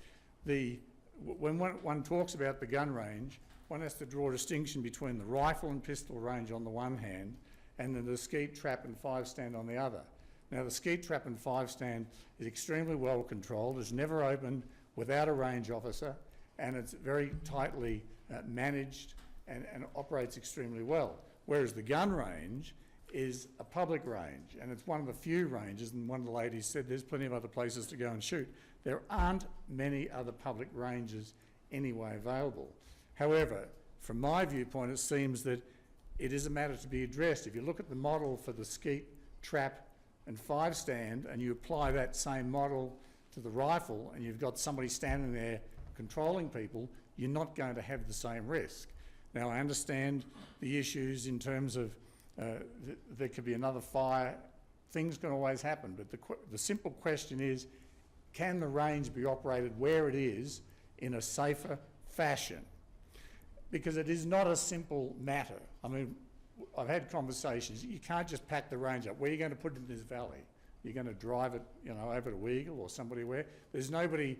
When one talks about the gun range, one has to draw a distinction between the rifle and pistol range on the one hand and then the skeet, trap and five stand on the other. Now the skeet, trap and five stand is extremely well controlled, is never opened without a range officer, and it's very tightly managed and operates extremely well. Whereas the gun range is a public range, and it's one of the few ranges, and one of the ladies said there's plenty of other places to go and shoot. There aren't many other public ranges anyway available. However, from my viewpoint, it seems that it is a matter to be addressed. If you look at the model for the skeet, trap and 5-stand, and you apply that same model to the rifle, and you've got somebody standing there controlling people, you're not going to have the same risk. Now, I understand the issues in terms of there could be another fire. Things can always happen, but the simple question is, can the range be operated where it is in a safer fashion? Because it is not a simple matter. I mean, I've had conversations. You can't just pack the range up. Where are you going to put it in this valley? You're going to drive it, over to Weagle or somebody where? There's nobody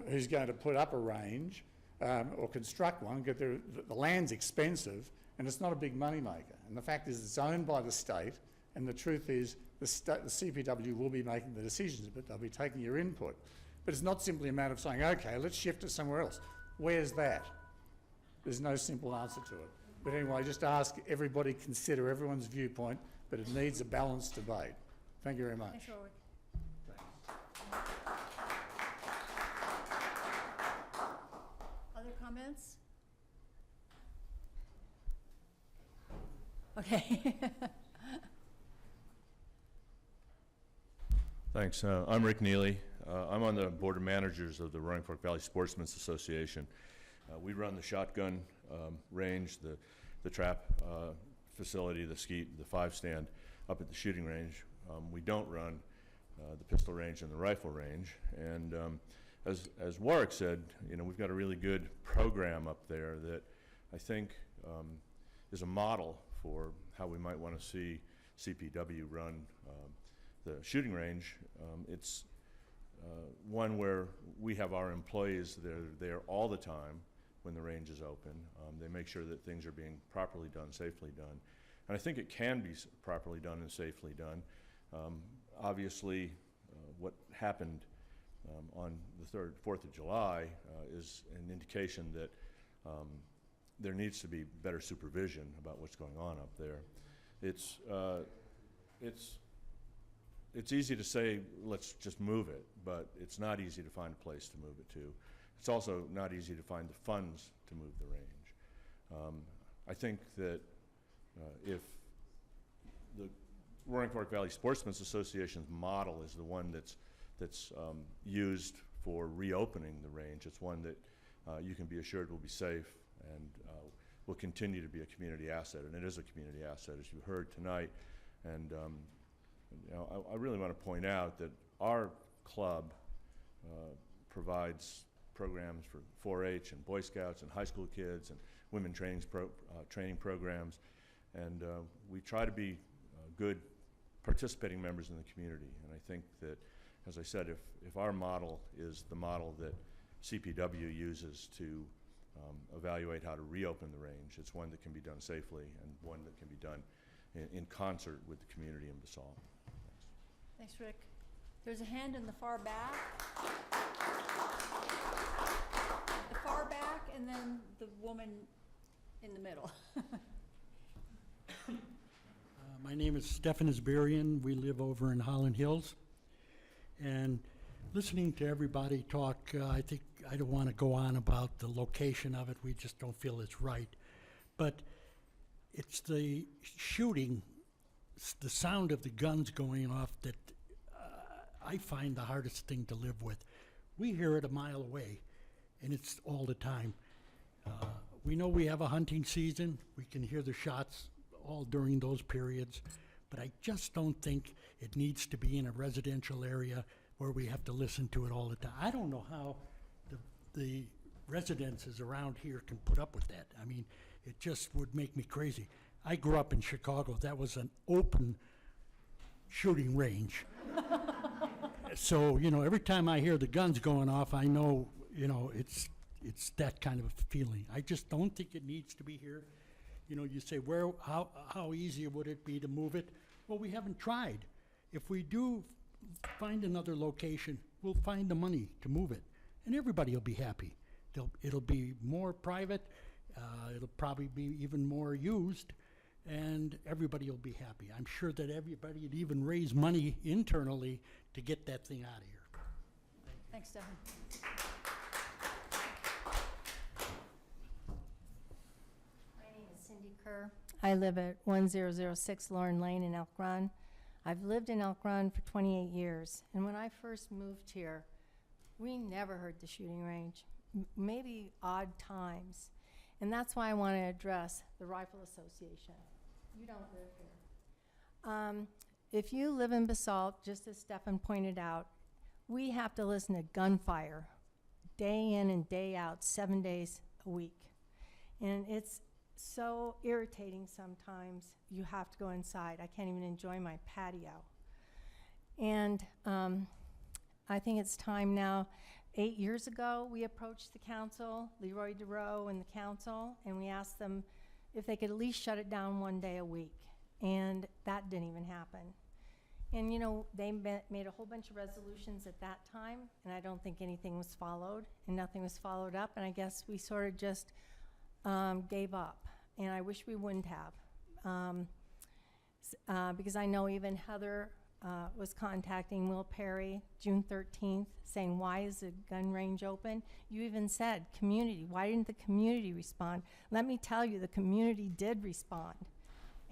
who's going to put up a range or construct one, because the land's expensive and it's not a big money maker. And the fact is it's owned by the state, and the truth is the CPW will be making the decisions, but they'll be taking your input. But it's not simply a matter of saying, okay, let's shift it somewhere else. Where's that? There's no simple answer to it. But anyway, just ask everybody, consider everyone's viewpoint, but it needs a balanced debate. Thank you very much. Thanks, Warwick. Other comments? Okay. Thanks. I'm Rick Neely. I'm on the board of managers of the Roaring Fork Valley Sportsmen's Association. We run the shotgun range, the trap facility, the skeet, the 5-stand up at the shooting range. We don't run the pistol range and the rifle range. And as Warwick said, we've got a really good program up there that I think is a model for how we might want to see CPW run the shooting range. It's one where we have our employees there all the time when the range is open. They make sure that things are being properly done, safely done. And I think it can be properly done and safely done. Obviously, what happened on the 4th of July is an indication that there needs to be better supervision about what's going on up there. It's easy to say, let's just move it, but it's not easy to find a place to move it to. It's also not easy to find the funds to move the range. I think that if the Roaring Fork Valley Sportsmen's Association's model is the one that's used for reopening the range, it's one that you can be assured will be safe and will continue to be a community asset, and it is a community asset, as you heard tonight. And I really want to point out that our club provides programs for 4-H and Boy Scouts and high school kids and women training programs, and we try to be good participating members in the community. And I think that, as I said, if our model is the model that CPW uses to evaluate how to reopen the range, it's one that can be done safely and one that can be done in concert with the community in Basalt. Thanks, Rick. There's a hand in the far back. The far back, and then the woman in the middle. My name is Stefan Isberian. We live over in Holland Hills. And listening to everybody talk, I think I don't want to go on about the location of it. We just don't feel it's right. But it's the shooting, the sound of the guns going off that I find the hardest thing to live with. We hear it a mile away, and it's all the time. We know we have a hunting season. We can hear the shots all during those periods, but I just don't think it needs to be in a residential area where we have to listen to it all the time. I don't know how the residences around here can put up with that. I mean, it just would make me crazy. I grew up in Chicago. That was an open shooting range. So, every time I hear the guns going off, I know, it's that kind of a feeling. I just don't think it needs to be here. You say, how easy would it be to move it? Well, we haven't tried. If we do find another location, we'll find the money to move it, and everybody will be happy. It'll be more private. It'll probably be even more used, and everybody will be happy. I'm sure that everybody would even raise money internally to get that thing out of here. Thanks, Stephen. My name is Cindy Kerr. I live at 1006 Lauren Lane in Elk Run. I've lived in Elk Run for 28 years, and when I first moved here, we never heard the shooting range, maybe odd times. And that's why I want to address the Rifle Association. You don't live here. If you live in Basalt, just as Stefan pointed out, we have to listen to gunfire day in and day out, 7 days a week. And it's so irritating sometimes. You have to go inside. I can't even enjoy my patio. And I think it's time now. 8 years ago, we approached the council, Leroy DeRoe and the council, and we asked them if they could at least shut it down 1 day a week. And that didn't even happen. And you know, they made a whole bunch of resolutions at that time, and I don't think anything was followed, and nothing was followed up, and I guess we sort of just gave up. And I wish we wouldn't have, because I know even Heather was contacting Will Perry June 13th saying, why is the gun range open? You even said community. Why didn't the community respond? Let me tell you, the community did respond.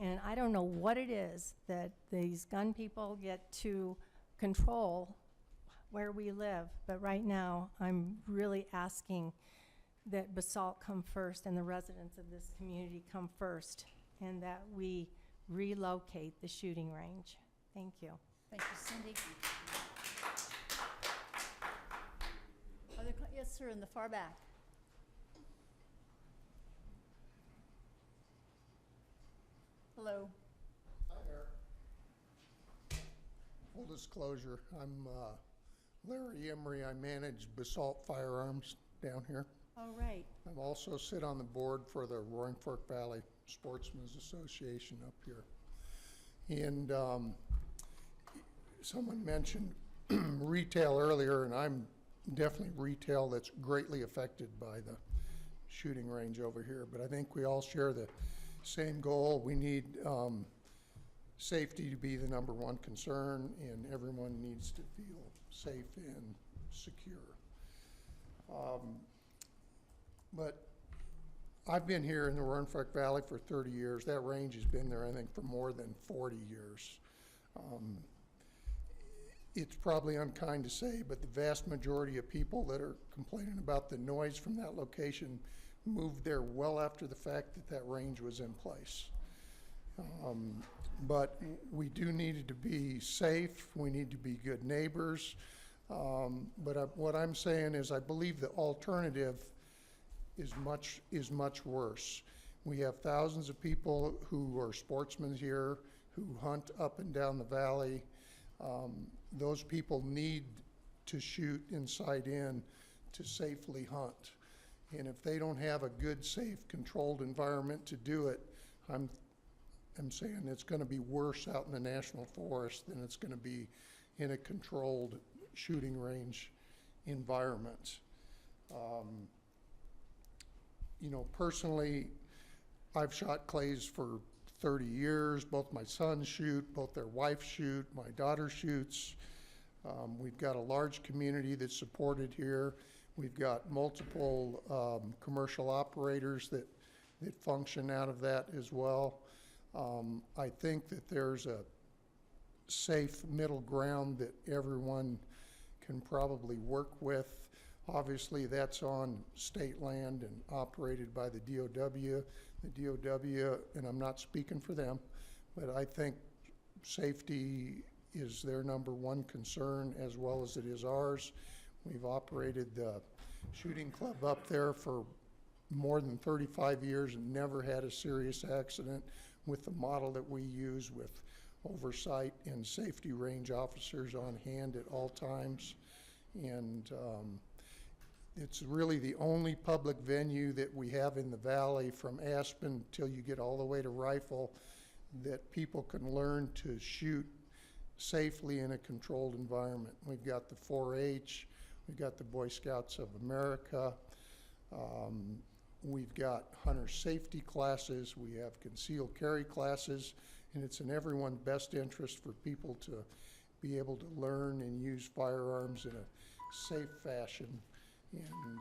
And I don't know what it is that these gun people get to control where we live, but right now I'm really asking that Basalt come first and the residents of this community come first, and that we relocate the shooting range. Thank you. Thank you, Cindy. Yes, sir, in the far back. Hello. Hi there. Full disclosure, I'm Larry Emery. I manage Basalt Firearms down here. All right. I also sit on the board for the Roaring Fork Valley Sportsmen's Association up here. And someone mentioned retail earlier, and I'm definitely retail that's greatly affected by the shooting range over here. But I think we all share the same goal. We need safety to be the #1 concern, and everyone needs to feel safe and secure. But I've been here in the Roaring Fork Valley for 30 years. That range has been there, I think, for more than 40 years. It's probably unkind to say, but the vast majority of people that are complaining about the noise from that location moved there well after the fact that that range was in place. But we do need to be safe. We need to be good neighbors. But what I'm saying is I believe the alternative is much worse. We have thousands of people who are sportsmen here, who hunt up and down the valley. Those people need to shoot inside in to safely hunt. And if they don't have a good, safe, controlled environment to do it, I'm saying it's going to be worse out in the national forest than it's going to be in a controlled shooting range environment. You know, personally, I've shot clays for 30 years. Both my sons shoot, both their wives shoot, my daughter shoots. We've got a large community that's supported here. We've got multiple commercial operators that function out of that as well. I think that there's a safe middle ground that everyone can probably work with. Obviously, that's on state land and operated by the DOW. The DOW, and I'm not speaking for them, but I think safety is their #1 concern as well as it is ours. We've operated the shooting club up there for more than 35 years and never had a serious accident with the model that we use with oversight and safety range officers on hand at all times. And it's really the only public venue that we have in the valley from Aspen till you get all the way to Rifle that people can learn to shoot safely in a controlled environment. We've got the 4-H, we've got the Boy Scouts of America. We've got hunter safety classes, we have concealed carry classes, and it's in everyone's best interest for people to be able to learn and use firearms in a safe fashion. And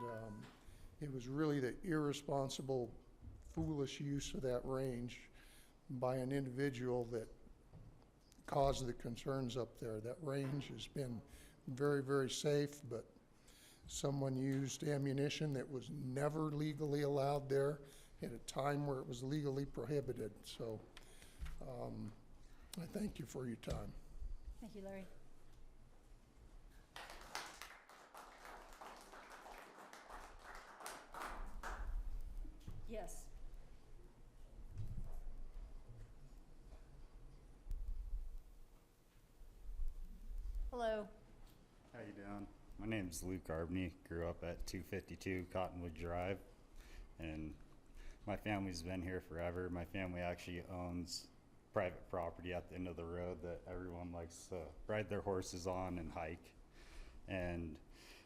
it was really the irresponsible, foolish use of that range by an individual that caused the concerns up there. That range has been very, very safe, but someone used ammunition that was never legally allowed there at a time where it was legally prohibited. So I thank you for your time. Thank you, Larry. Yes. Hello. How you doing? My name's Luke Arbney. Grew up at 252 Cottonwood Drive, and my family's been here forever. My family actually owns private property at the end of the road that everyone likes to ride their horses on and hike. And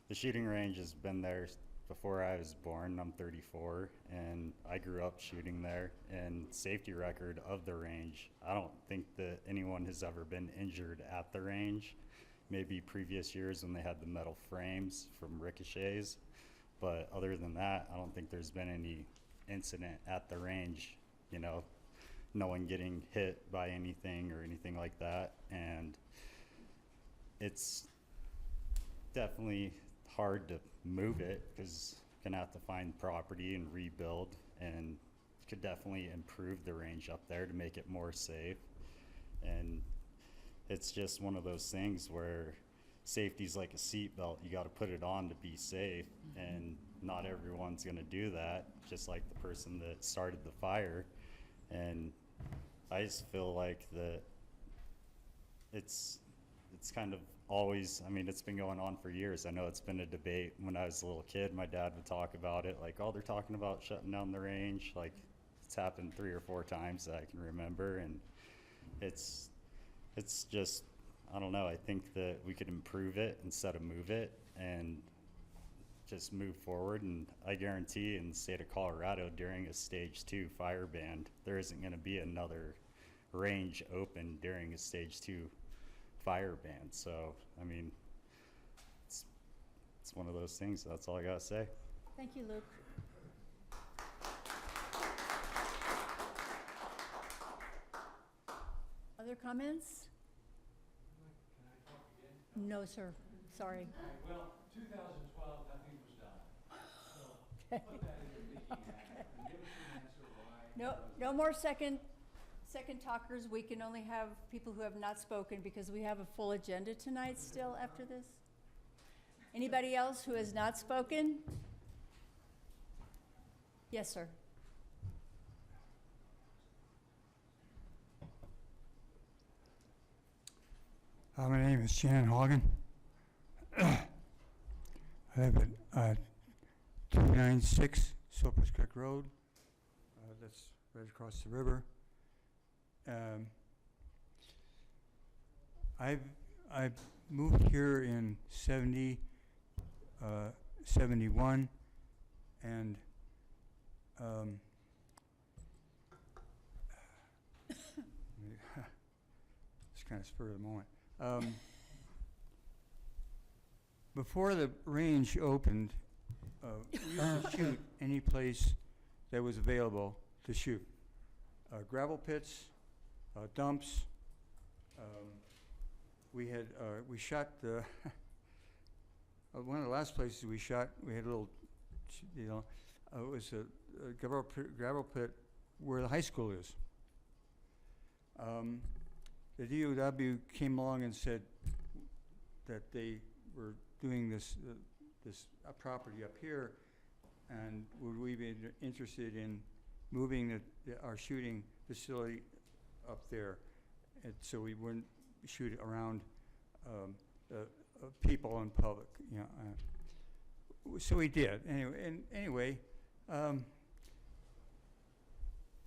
the shooting range has been there before I was born. I'm 34, and I grew up shooting there. And safety record of the range, I don't think that anyone has ever been injured at the range. Maybe previous years when they had the metal frames from ricochets, but other than that, I don't think there's been any incident at the range, you know, no one getting hit by anything or anything like that. And it's definitely hard to move it because you're gonna have to find property and rebuild, and could definitely improve the range up there to make it more safe. And it's just one of those things where safety's like a seatbelt. You got to put it on to be safe, and not everyone's going to do that, just like the person that started the fire. And I just feel like that it's kind of always, I mean, it's been going on for years. I know it's been a debate. When I was a little kid, my dad would talk about it, like, oh, they're talking about shutting down the range. Like, it's happened 3 or 4 times that I can remember, and it's just, I don't know, I think that we could improve it instead of move it and just move forward. And I guarantee in the state of Colorado during a stage 2 fire ban, there isn't going to be another range open during a stage 2 fire ban. So, I mean, it's one of those things. That's all I got to say. Thank you, Luke. Other comments? No, sir. Sorry. Well, 2012, nothing was done. So Okay. put that in your thinking hat and give us an answer why. No more second talkers. We can only have people who have not spoken because we have a full agenda tonight still after this. Anybody else who has not spoken? Yes, sir. My name is Shannon Hagen. I live at 296 Silpers Creek Road. That's right across the river. I moved here in 71, and it's kind of spur of the moment. Before the range opened, we used to shoot any place that was available to shoot. Gravel pits, dumps. We shot the one of the last places we shot. We had a little, it was a gravel pit where the high school is. The DOW came along and said that they were doing this property up here, and would we be interested in moving our shooting facility up there, and so we wouldn't shoot it around people in public, you know. So we did anyway.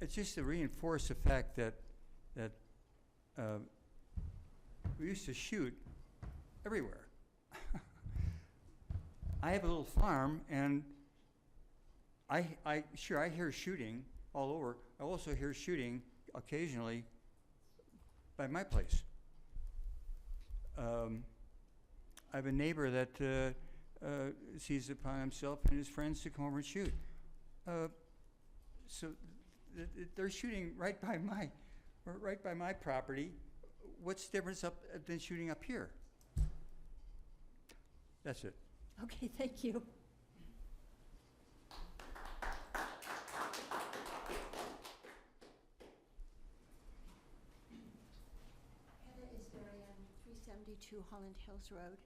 It's just to reinforce the fact that we used to shoot everywhere. I have a little farm, and Sure, I hear shooting all over. I also hear shooting occasionally by my place. I have a neighbor that sees it upon himself and his friends to come over and shoot. So they're shooting right by my property. What's the difference than shooting up here? That's it. Okay, thank you. Heather Isbarian, 372 Holland Hills Road.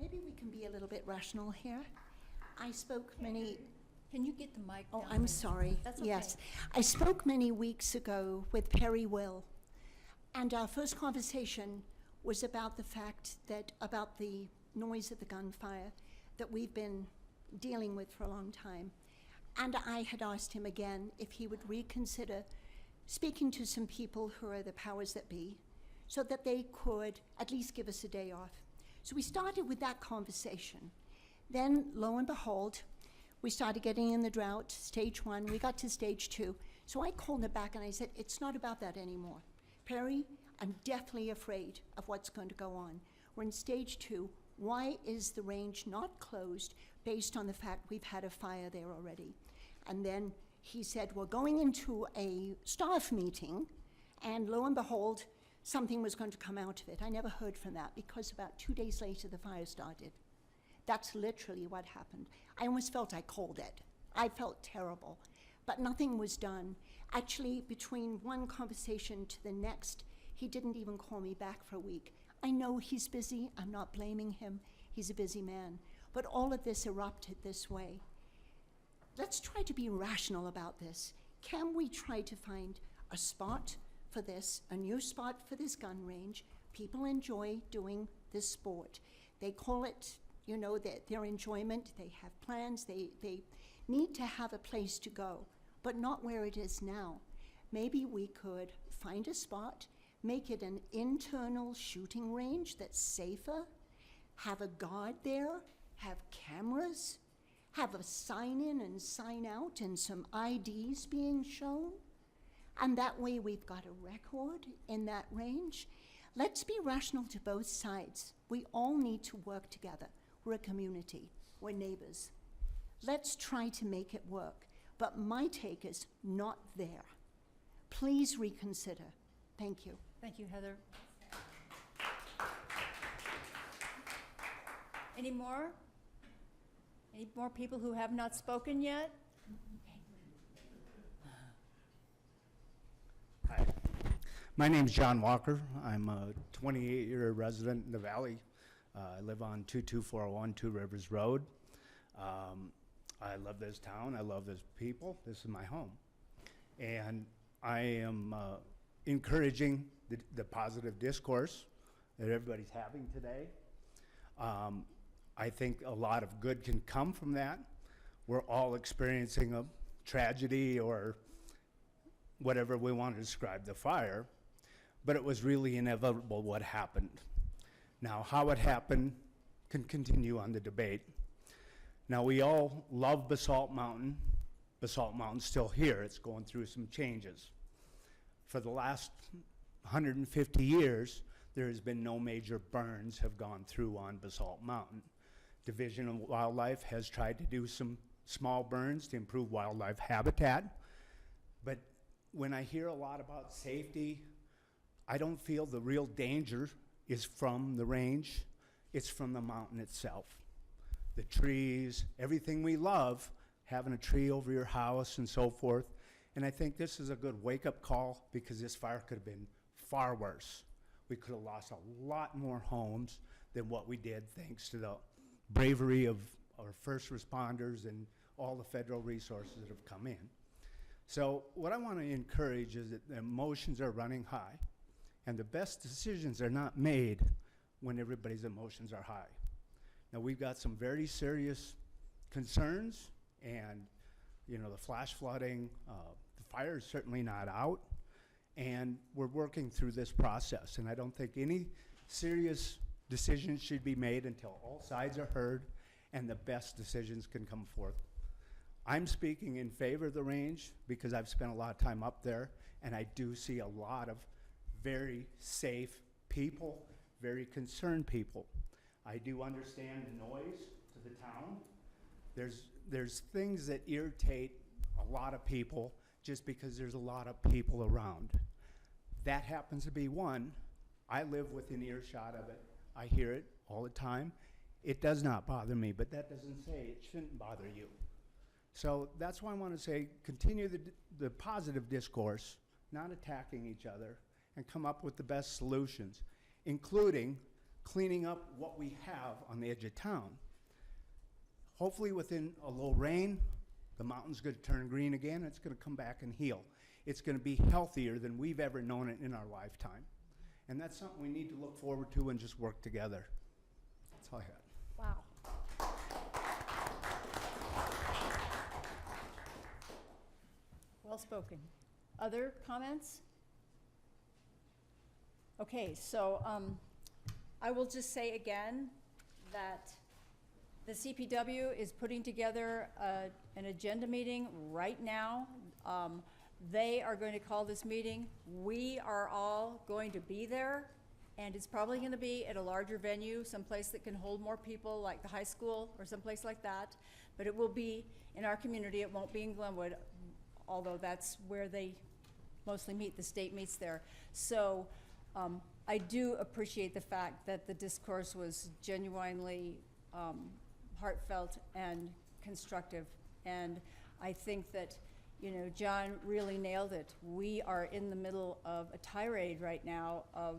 Maybe we can be a little bit rational here. I spoke many... Can you get the mic Oh, down, I'm please? sorry. That's okay. Yes. I spoke many weeks ago with Perry Will, and our first conversation was about the noise of the gunfire that we've been dealing with for a long time. And I had asked him again if he would reconsider speaking to some people who are the powers that be so that they could at least give us a day off. So we started with that conversation. Then, lo and behold, we started getting in the drought, stage 1, we got to stage 2. So I called him back and I said, it's not about that anymore. Perry, I'm deathly afraid of what's going to go on. We're in stage 2. Why is the range not closed based on the fact we've had a fire there already? And then he said, we're going into a staff meeting, and lo and behold, something was going to come out of it. I never heard from that because about 2 days later, the fire started. That's literally what happened. I almost felt I called it. I felt terrible, but nothing was done. Actually, between one conversation to the next, he didn't even call me back for a week. I know he's busy. I'm not blaming him. He's a busy man. But all of this erupted this way. Let's try to be rational about this. Can we try to find a spot for this, a new spot for this gun range? People enjoy doing this sport. They call it, you know, their enjoyment. They have plans. They need to have a place to go, but not where it is now. Maybe we could find a spot, make it an internal shooting range that's safer, have a guard there, have cameras, have a sign in and sign out and some IDs being shown. And that way we've got a record in that range. Let's be rational to both sides. We all need to work together. We're a community. We're neighbors. Let's try to make it work. But my take is not there. Please reconsider. Thank you. Thank you, Heather. Any more? Any more people who have not spoken yet? Hi. My name's John Walker. I'm a 28-year resident in the valley. I live on 22401 Two Rivers Road. I love this town. I love this people. This is my home. And I am encouraging the positive discourse that everybody's having today. I think a lot of good can come from that. We're all experiencing a tragedy or whatever we want to describe the fire, but it was really inevitable what happened. Now, how it happened can continue on the debate. Now, we all love Basalt Mountain. Basalt Mountain's still here. It's going through some changes. For the last 150 years, there has been no major burns have gone through on Basalt Mountain. Division of Wildlife has tried to do some small burns to improve wildlife habitat, but when I hear a lot about safety, I don't feel the real danger is from the range. It's from the mountain itself. The trees, everything we love, having a tree over your house and so forth. And I think this is a good wake-up call because this fire could have been far worse. We could have lost a lot more homes than what we did thanks to the bravery of our first responders and all the federal resources that have come in. So what I want to encourage is that the emotions are running high, and the best decisions are not made when everybody's emotions are high. Now, we've got some very serious concerns, and you know, the flash flooding, the fire is certainly not out, and we're working through this process, and I don't think any serious decisions should be made until all sides are heard and the best decisions can come forth. I'm speaking in favor of the range because I've spent a lot of time up there, and I do see a lot of very safe people, very concerned people. I do understand the noise to the town. There's things that irritate a lot of people just because there's a lot of people around. That happens to be one. I live within earshot of it. I hear it all the time. It does not bother me, but that doesn't say it shouldn't bother you. So that's why I want to say continue the positive discourse, not attacking each other, and come up with the best solutions, including cleaning up what we have on the edge of town. Hopefully within a little rain, the mountain's going to turn green again, and it's going to come back and heal. It's going to be healthier than we've ever known it in our lifetime. And that's something we need to look forward to and just work together. That's all I had. Wow. Well spoken. Other comments? Okay, so I will just say again that the CPW is putting together an agenda meeting right now. They are going to call this meeting. We are all going to be there, and it's probably going to be at a larger venue, someplace that can hold more people, like the high school or someplace like that. But it will be in our community. It won't be in Glenwood, although that's where they mostly meet. The state meets there. So I do appreciate the fact that the discourse was genuinely heartfelt and constructive. And I think that, you know, John really nailed it. We are in the middle of a tirade right now of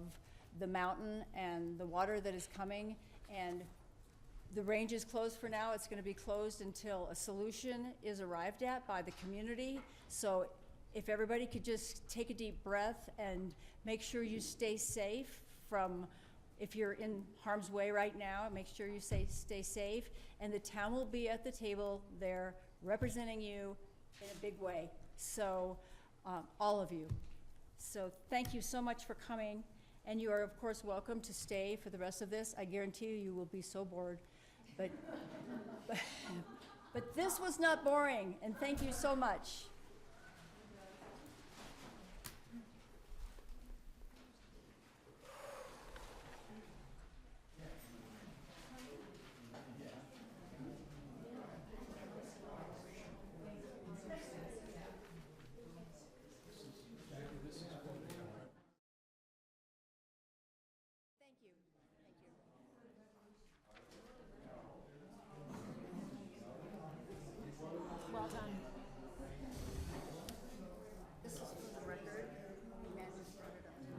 the mountain and the water that is coming, and the range is closed for now. It's going to be closed until a solution is arrived at by the community. So if everybody could just take a deep breath and make sure you stay safe from, if you're in harm's way right now, make sure you stay safe, and the town will be at the table there representing you in a big way. So all of you. So thank you so much for coming, and you are of course welcome to stay for the rest of this. I guarantee you will be so bored, but but this was not boring, and thank you so much. Well done. This is for the record. Amanda brought it up to me.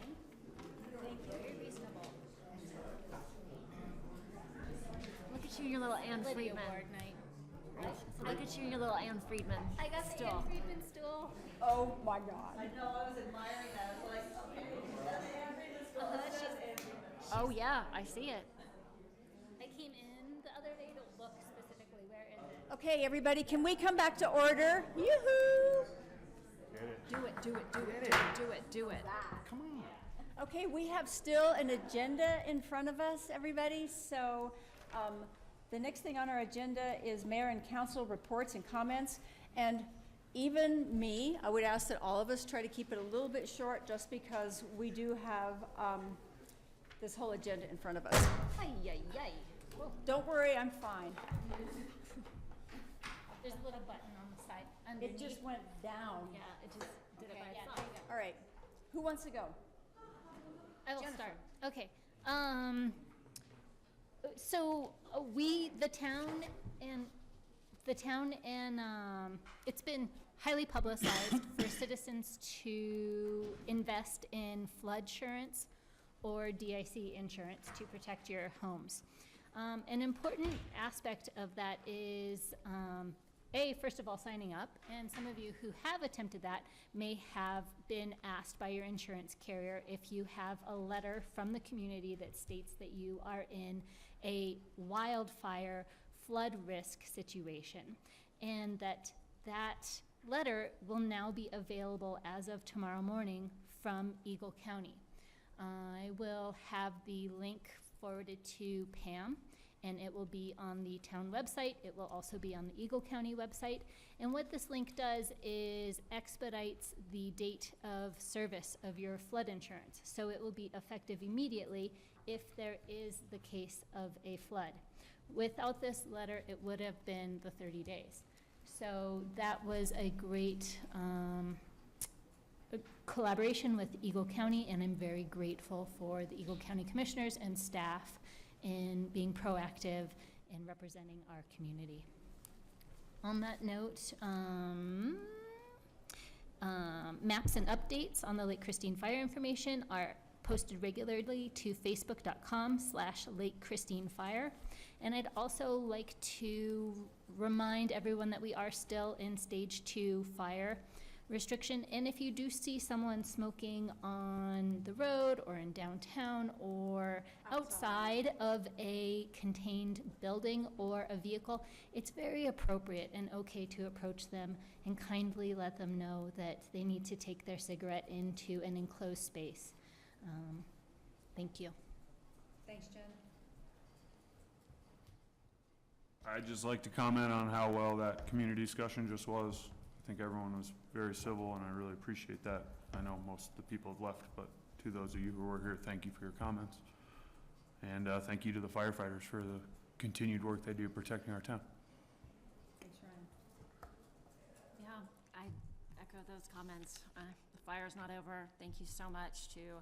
Thank you. Very reasonable. Look at you, your little Anne Libby Friedman. Award night. Look at you, your little Anne Friedman. I got the Anne Friedman stool. Oh my God. I know, I was admiring that. I was like, okay, that's Andrew, that's Andrew. Oh yeah, I see it. I came in the other day to look specifically where is it. Okay, everybody, can we come back to order? Yoo-hoo! Do it, do it, do it, do it, do it, do it. Come on. Okay, we have still an agenda in front of us, everybody. So the next thing on our agenda is mayor and council reports and comments. And even me, I would ask that all of us try to keep it a little bit short, just because we do have this whole agenda in front of us. Ay, ay, ay. Don't worry, I'm fine. There's a little button on the side It underneath. just went down. Yeah, it just did it by Yeah, itself. there you go. All right, who wants to go? I will Jennifer. start. Okay. So the town and it's been highly publicized for citizens to invest in flood insurance or DIC insurance to protect your homes. An important aspect of that is, first of all, signing up, and some of you who have attempted that may have been asked by your insurance carrier if you have a letter from the community that states that you are in a wildfire flood risk situation, and that letter will now be available as of tomorrow morning from Eagle County. I will have the link forwarded to Pam, and it will be on the town website. It will also be on the Eagle County website. And what this link does is expedites the date of service of your flood insurance. So it will be effective immediately if there is the case of a flood. Without this letter, it would have been the 30 days. So that was a great collaboration with Eagle County, and I'm very grateful for the Eagle County Commissioners and staff in being proactive in representing our community. On that note, maps and updates on the Lake Christine fire information are posted regularly to facebook.com/Lake Christine Fire. And I'd also like to remind everyone that we are still in stage 2 fire restriction. And if you do see someone smoking on the road or in downtown or outside of a contained building or a vehicle, it's very appropriate and okay to approach them and kindly let them know that they need to take their cigarette into an enclosed space. Thank you. Thanks, Jen. I'd just like to comment on how well that community discussion just was. I think everyone was very civil, and I really appreciate that. I know most of the people have left, but to those of you who were here, thank you for your comments. And thank you to the firefighters for the continued work they do protecting our town. Thanks, Ryan. Yeah, I echo those comments. The fire's not over. Thank you so much to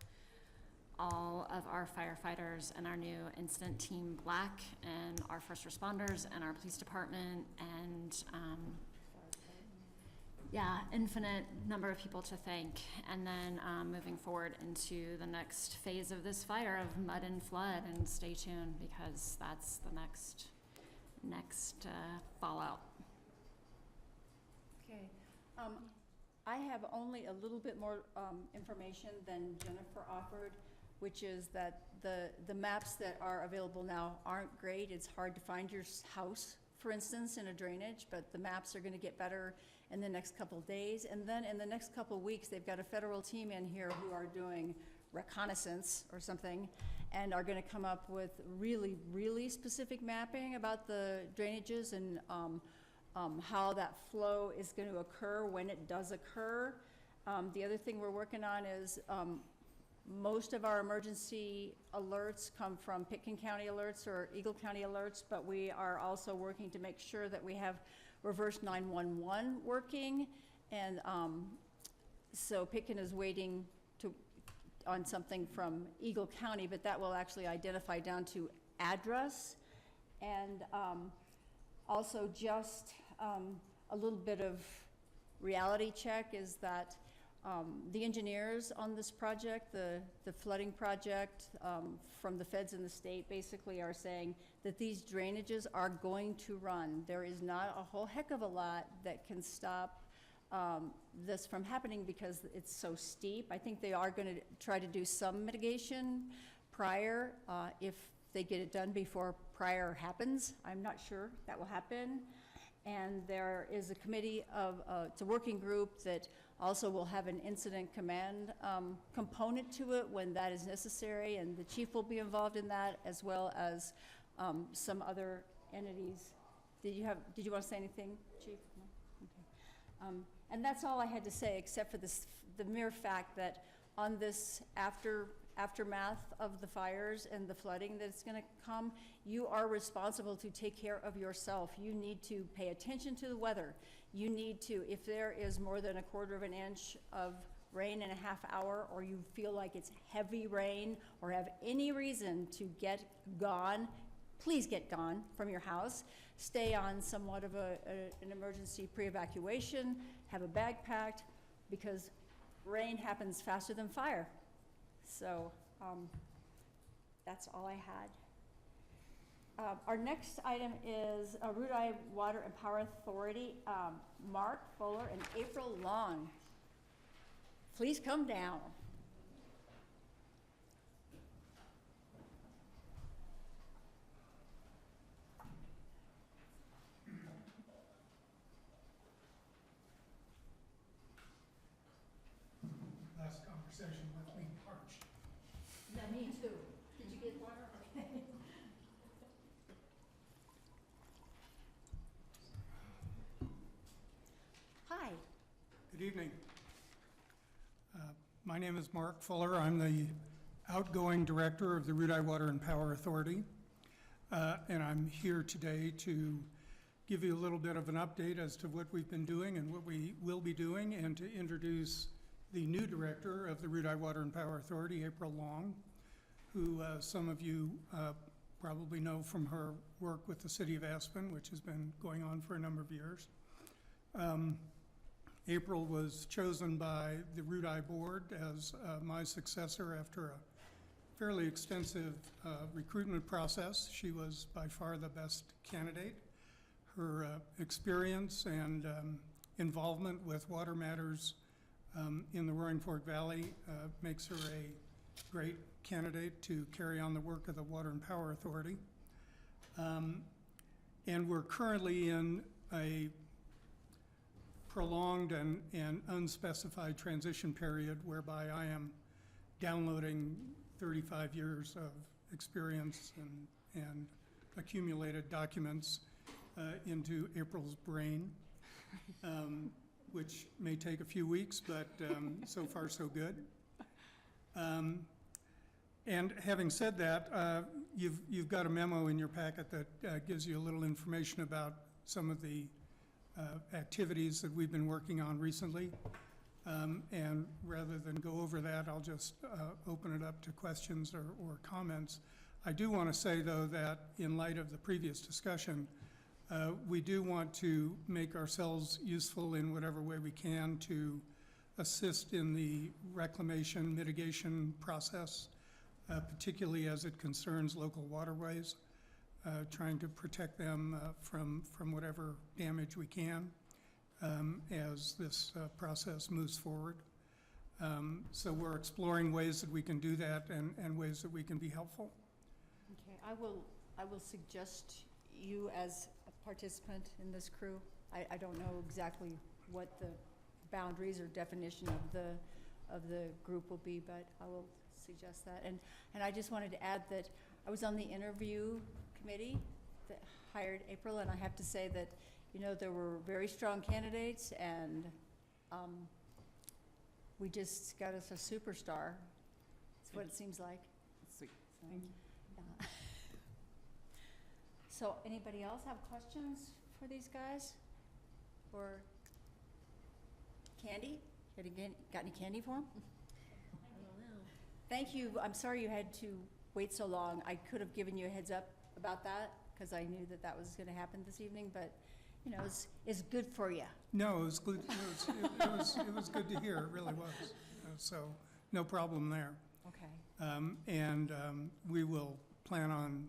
all of our firefighters and our new Incident Team Black and our first responders and our police department and infinite number of people to thank. And then moving forward into the next phase of this fire of mud and flood, and stay tuned because that's the next fallout. Okay. I have only a little bit more information than Jennifer offered, which is that the maps that are available now aren't great. It's hard to find your house, for instance, in a drainage, but the maps are going to get better in the next couple of days. And then in the next couple of weeks, they've got a federal team in here who are doing reconnaissance or something and are going to come up with really, really specific mapping about the drainages and how that flow is going to occur when it does occur. The other thing we're working on is most of our emergency alerts come from Pitkin County alerts or Eagle County alerts, but we are also working to make sure that we have reverse 911 working. And so Pitkin is waiting on something from Eagle County, but that will actually identify down to address. And also just a little bit of reality check is that the engineers on this project, the flooding project from the feds and the state basically are saying that these drainages are going to run. There is not a whole heck of a lot that can stop this from happening because it's so steep. I think they are going to try to do some mitigation prior if they get it done before prior happens. I'm not sure that will happen. And there is a committee of, it's a working group that also will have an incident command component to it when that is necessary, and the chief will be involved in that as well as some other entities. Did you want to say anything, Chief? No? Okay. And that's all I had to say, except for the mere fact that on this aftermath of the fires and the flooding that's going to come, you are responsible to take care of yourself. You need to pay attention to the weather. You need to, if there is more than 1/4 inch of rain in a half hour, or you feel like it's heavy rain, or have any reason to get gone, please get gone from your house. Stay on somewhat of an emergency pre-evacuation, have a bag packed, because rain happens faster than fire. So that's all I had. Our next item is Root Eye Water and Power Authority, Mark Fuller and April Long. Please come down. Last conversation left me parched. Yeah, me too. Did you get water? Okay. evening. My name is Mark Fuller. I'm the outgoing director of the Root Eye Water and Power Authority. And I'm here today to give you a little bit of an update as to what we've been doing and what we will be doing, and to introduce the new director of the Root Eye Water and Power Authority, April Long, who some of you probably know from her work with the City of Aspen, which has been going on for a number of years. April was chosen by the Root Eye Board as my successor after a fairly extensive recruitment process. She was by far the best candidate. Her experience and involvement with water matters in the Roaring Fork Valley makes her a great candidate to carry on the work of the Water and Power Authority. And we're currently in a prolonged and unspecified transition period whereby I am downloading 35 years of experience and accumulated documents into April's brain, which may take a few weeks, but so far so good. And having said that, you've got a memo in your packet that gives you a little information about some of the activities that we've been working on recently. And rather than go over that, I'll just open it up to questions or comments. I do want to say, though, that in light of the previous discussion, we do want to make ourselves useful in whatever way we can to assist in the reclamation mitigation process, particularly as it concerns local waterways, trying to protect them from whatever damage we can as this process moves forward. So we're exploring ways that we can do that and ways that we can be helpful. Okay, I will suggest you as a participant in this crew. I don't know exactly what the boundaries or definition of the group will be, but I will suggest that. And I just wanted to add that I was on the interview committee that hired April, and I have to say that, you know, there were very strong candidates, and we just got us a superstar. That's what it seems like. Sweet. Thank you. So anybody else have questions for these guys? Or candy? Got any candy for them? Thank you. I'm sorry you had to wait so long. I could have given you a heads up about that because I knew that that was going to happen this evening, but you know, it's good for you. No, it was good. It was good to hear. It really was. So no problem there. Okay. And we will plan on,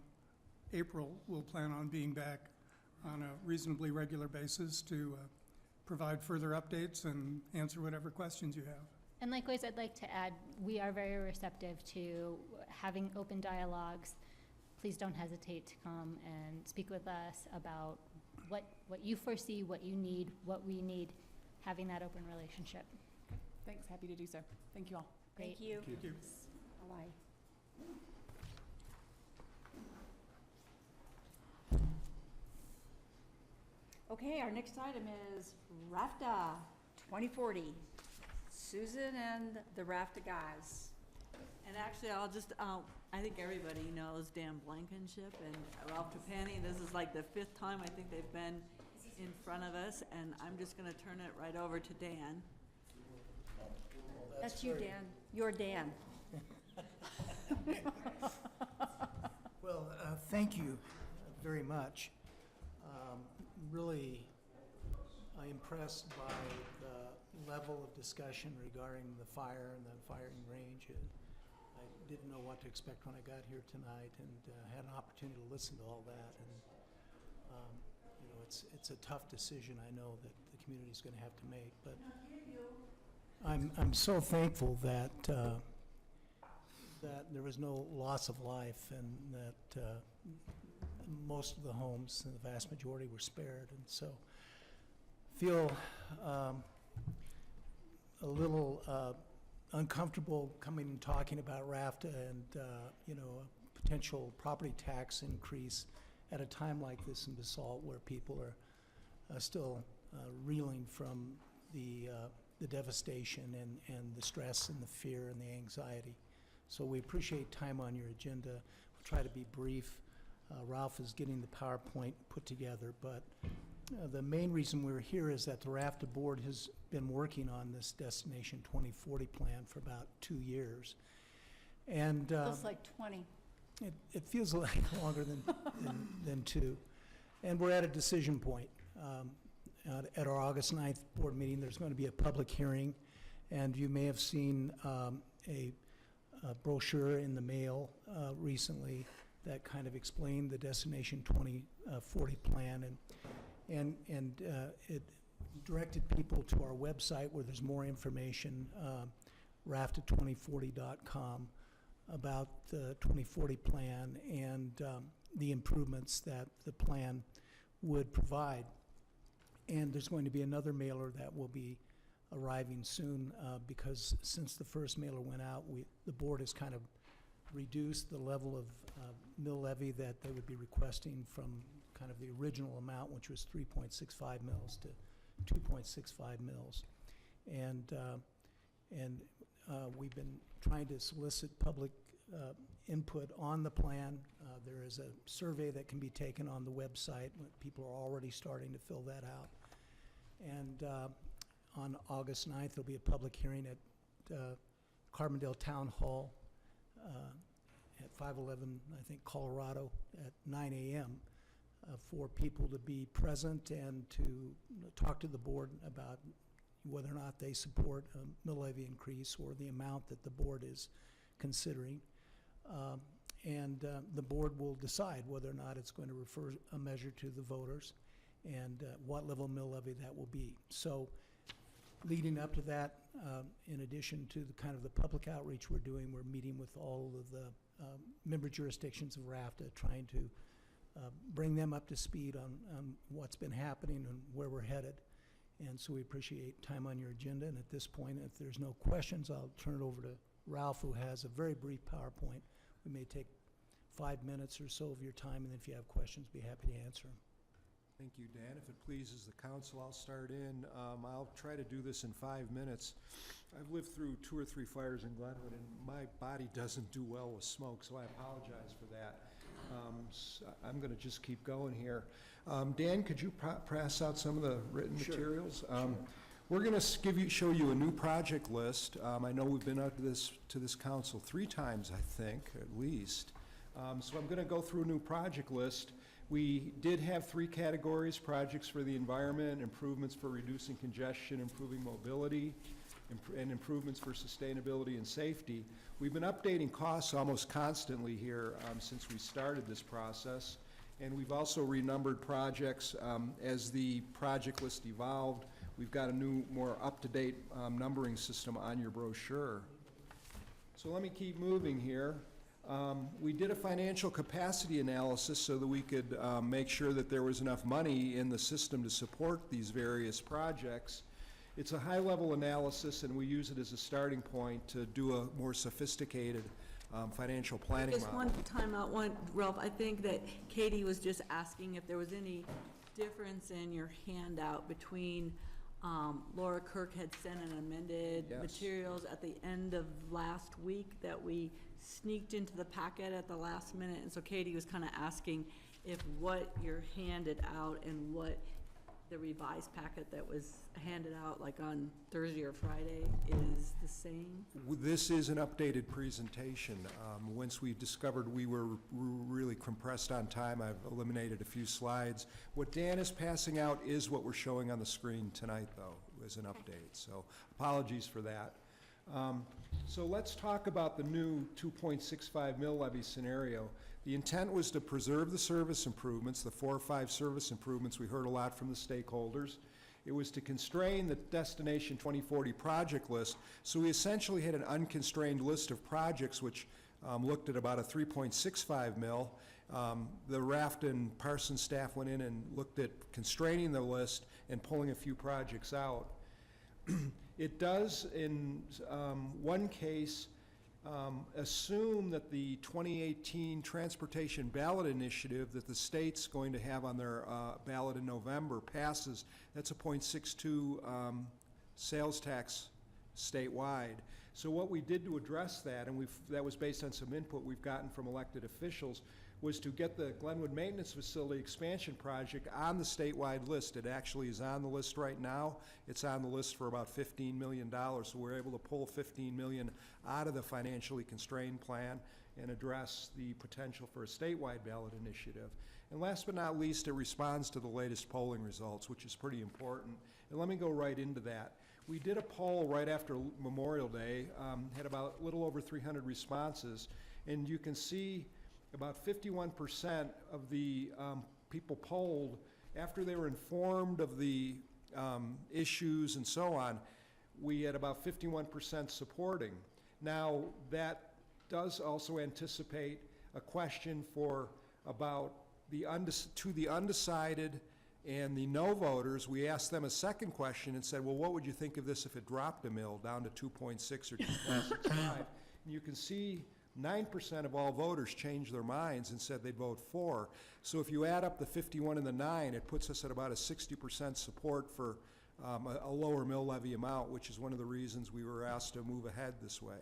April will plan on being back on a reasonably regular basis to provide further updates and answer whatever questions you have. And likewise, I'd like to add, we are very receptive to having open dialogues. Please don't hesitate to come and speak with us about what you foresee, what you need, what we need, having that open relationship. Thanks, happy to do so. Thank you all. Thank you. Thank you. Bye-bye. Okay, our next item is RAFTA 2040. Susan and the RAFTA guys. And actually, I'll just, I think everybody knows Dan Blankenship and Ralph Trapani. This is like the 5th time I think they've been in front of us, and I'm just gonna turn it right over to Dan. That's you, Dan. You're Dan. Well, thank you very much. Really impressed by the level of discussion regarding the fire and the firing range. I didn't know what to expect when I got here tonight, and had an opportunity to listen to all that. And you know, it's a tough decision, I know, that the community's going to have to make. But I'm so thankful that that there was no loss of life, and that most of the homes, the vast majority, were spared. And so feel a little uncomfortable coming and talking about RAFTA and you know, a potential property tax increase at a time like this in Basalt, where people are still reeling from the the devastation and the stress and the fear and the anxiety. So we appreciate time on your agenda. We'll try to be brief. Ralph is getting the PowerPoint put together, but the main reason we're here is that the RAFTA board has been working on this Destination 2040 plan for about 2 years. And Feels like 20. it feels like longer than 2. And we're at a decision point. At our August 9th board meeting, there's going to be a public hearing, and you may have seen a brochure in the mail recently that kind of explained the Destination 2040 plan, and it directed people to our website where there's more information, rafta2040.com, about the 2040 plan and the improvements that the plan would provide. And there's going to be another mailer that will be arriving soon because since the first mailer went out, the board has kind of reduced the level of mill levy that they would be requesting from kind of the original amount, which was 3.65 mils to 2.65 mils. And we've been trying to solicit public input on the plan. There is a survey that can be taken on the website. People are already starting to fill that out. And on August 9th, there'll be a public hearing at Carbondale Town Hall at 511, I think, Colorado at 9 a.m. For people to be present and to talk to the board about whether or not they support a mill levy increase or the amount that the board is considering. The board will decide whether or not it's going to refer a measure to the voters and what level mill levy that will be. So leading up to that, in addition to the kind of the public outreach we're doing, we're meeting with all of the member jurisdictions of RAFTA, trying to bring them up to speed on what's been happening and where we're headed. And so we appreciate time on your agenda. And at this point, if there's no questions, I'll turn it over to Ralph, who has a very brief PowerPoint. We may take 5 minutes or so of your time, and if you have questions, be happy to answer them. Thank you, Dan. If it pleases the council, I'll start in. I'll try to do this in 5 minutes. I've lived through 2 or 3 fires in Glenwood, and my body doesn't do well with smoke, so I apologize for that. So I'm going to just keep going here. Dan, could you pass out some of the written materials? Sure. We're going to show you a new project list. I know we've been out to this council 3 times, I think, at least. So I'm going to go through a new project list. We did have 3 categories: projects for the environment, improvements for reducing congestion, improving mobility, and improvements for sustainability and safety. We've been updating costs almost constantly here since we started this process, and we've also renumbered projects as the project list evolved. We've got a new, more up-to-date numbering system on your brochure. So let me keep moving here. We did a financial capacity analysis so that we could make sure that there was enough money in the system to support these various projects. It's a high-level analysis, and we use it as a starting point to do a more sophisticated financial planning model. Just one time out, Ralph, I think that Katie was just asking if there was any difference in your handout between Laura Kirk had sent an amended materials at the end of last week that we sneaked into the packet at the last minute, and so Katie was kind of asking if what you're handed out and what the revised packet that was handed out like on Thursday or Friday is the same? This is an updated presentation. Once we discovered we were really compressed on time, I've eliminated a few slides. What Dan is passing out is what we're showing on the screen tonight, though, as an update. So apologies for that. So let's talk about the new 2.65 mill levy scenario. The intent was to preserve the service improvements, the 4 or 5 service improvements we heard a lot from the stakeholders. It was to constrain the Destination 2040 project list, so we essentially had an unconstrained list of projects which looked at about a 3.65 mil. The RAFTA and Parsons staff went in and looked at constraining the list and pulling a few projects out. It does, in one case, assume that the 2018 Transportation Ballot Initiative that the state's going to have on their ballot in November passes. That's a 0.62 sales tax statewide. So what we did to address that, and that was based on some input we've gotten from elected officials, was to get the Glenwood Maintenance Facility expansion project on the statewide list. It actually is on the list right now. It's on the list for about $15 million. So we're able to pull $15 million out of the financially constrained plan and address the potential for a statewide ballot initiative. And last but not least, it responds to the latest polling results, which is pretty important. And let me go right into that. We did a poll right after Memorial Day, had about a little over 300 responses, and you can see about 51% of the people polled, after they were informed of the issues and so on, we had about 51% supporting. Now, that does also anticipate a question for about the undecided and the no voters. We asked them a second question and said, well, what would you think of this if it dropped a mill down to 2.6 or 2.65? And you can see 9% of all voters changed their minds and said they'd vote for. So if you add up the 51 and the 9, it puts us at about a 60% support for a lower mill levy amount, which is one of the reasons we were asked to move ahead this way.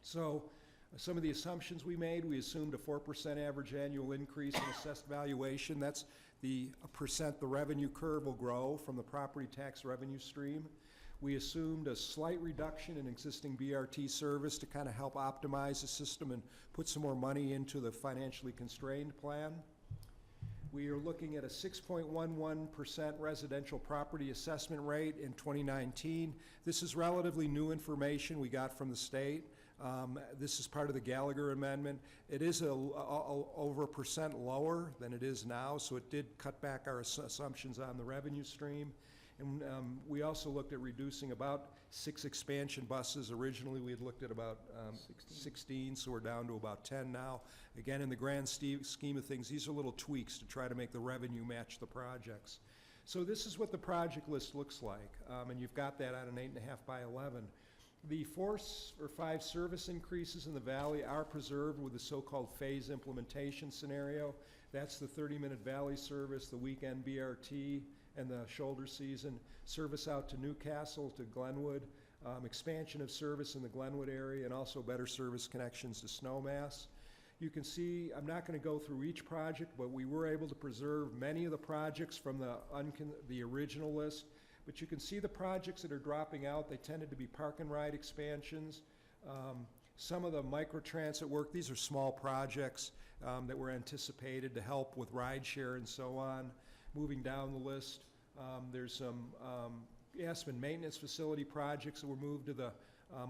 So some of the assumptions we made, we assumed a 4% average annual increase in assessed valuation. That's the percent the revenue curve will grow from the property tax revenue stream. We assumed a slight reduction in existing BRT service to kind of help optimize the system and put some more money into the financially constrained plan. We are looking at a 6.11% residential property assessment rate in 2019. This is relatively new information we got from the state. This is part of the Gallagher Amendment. It is over 1% lower than it is now, so it did cut back our assumptions on the revenue stream. And we also looked at reducing about 6 expansion buses. Originally, we had looked at about 16, so we're down to about 10 now. Again, in the grand scheme of things, these are little tweaks to try to make the revenue match the projects. So this is what the project list looks like, and you've got that on an 8.5 by 11. The 4 or 5 service increases in the valley are preserved with the so-called phase implementation scenario. That's the 30-minute valley service, the weekend BRT, and the shoulder season, service out to Newcastle, to Glenwood, expansion of service in the Glenwood area, and also better service connections to Snowmass. You can see, I'm not going to go through each project, but we were able to preserve many of the projects from the original list. But you can see the projects that are dropping out. They tended to be park and ride expansions. Some of the microtransit work, these are small projects that were anticipated to help with rideshare and so on. Moving down the list, there's some Aspen maintenance facility projects that were moved to the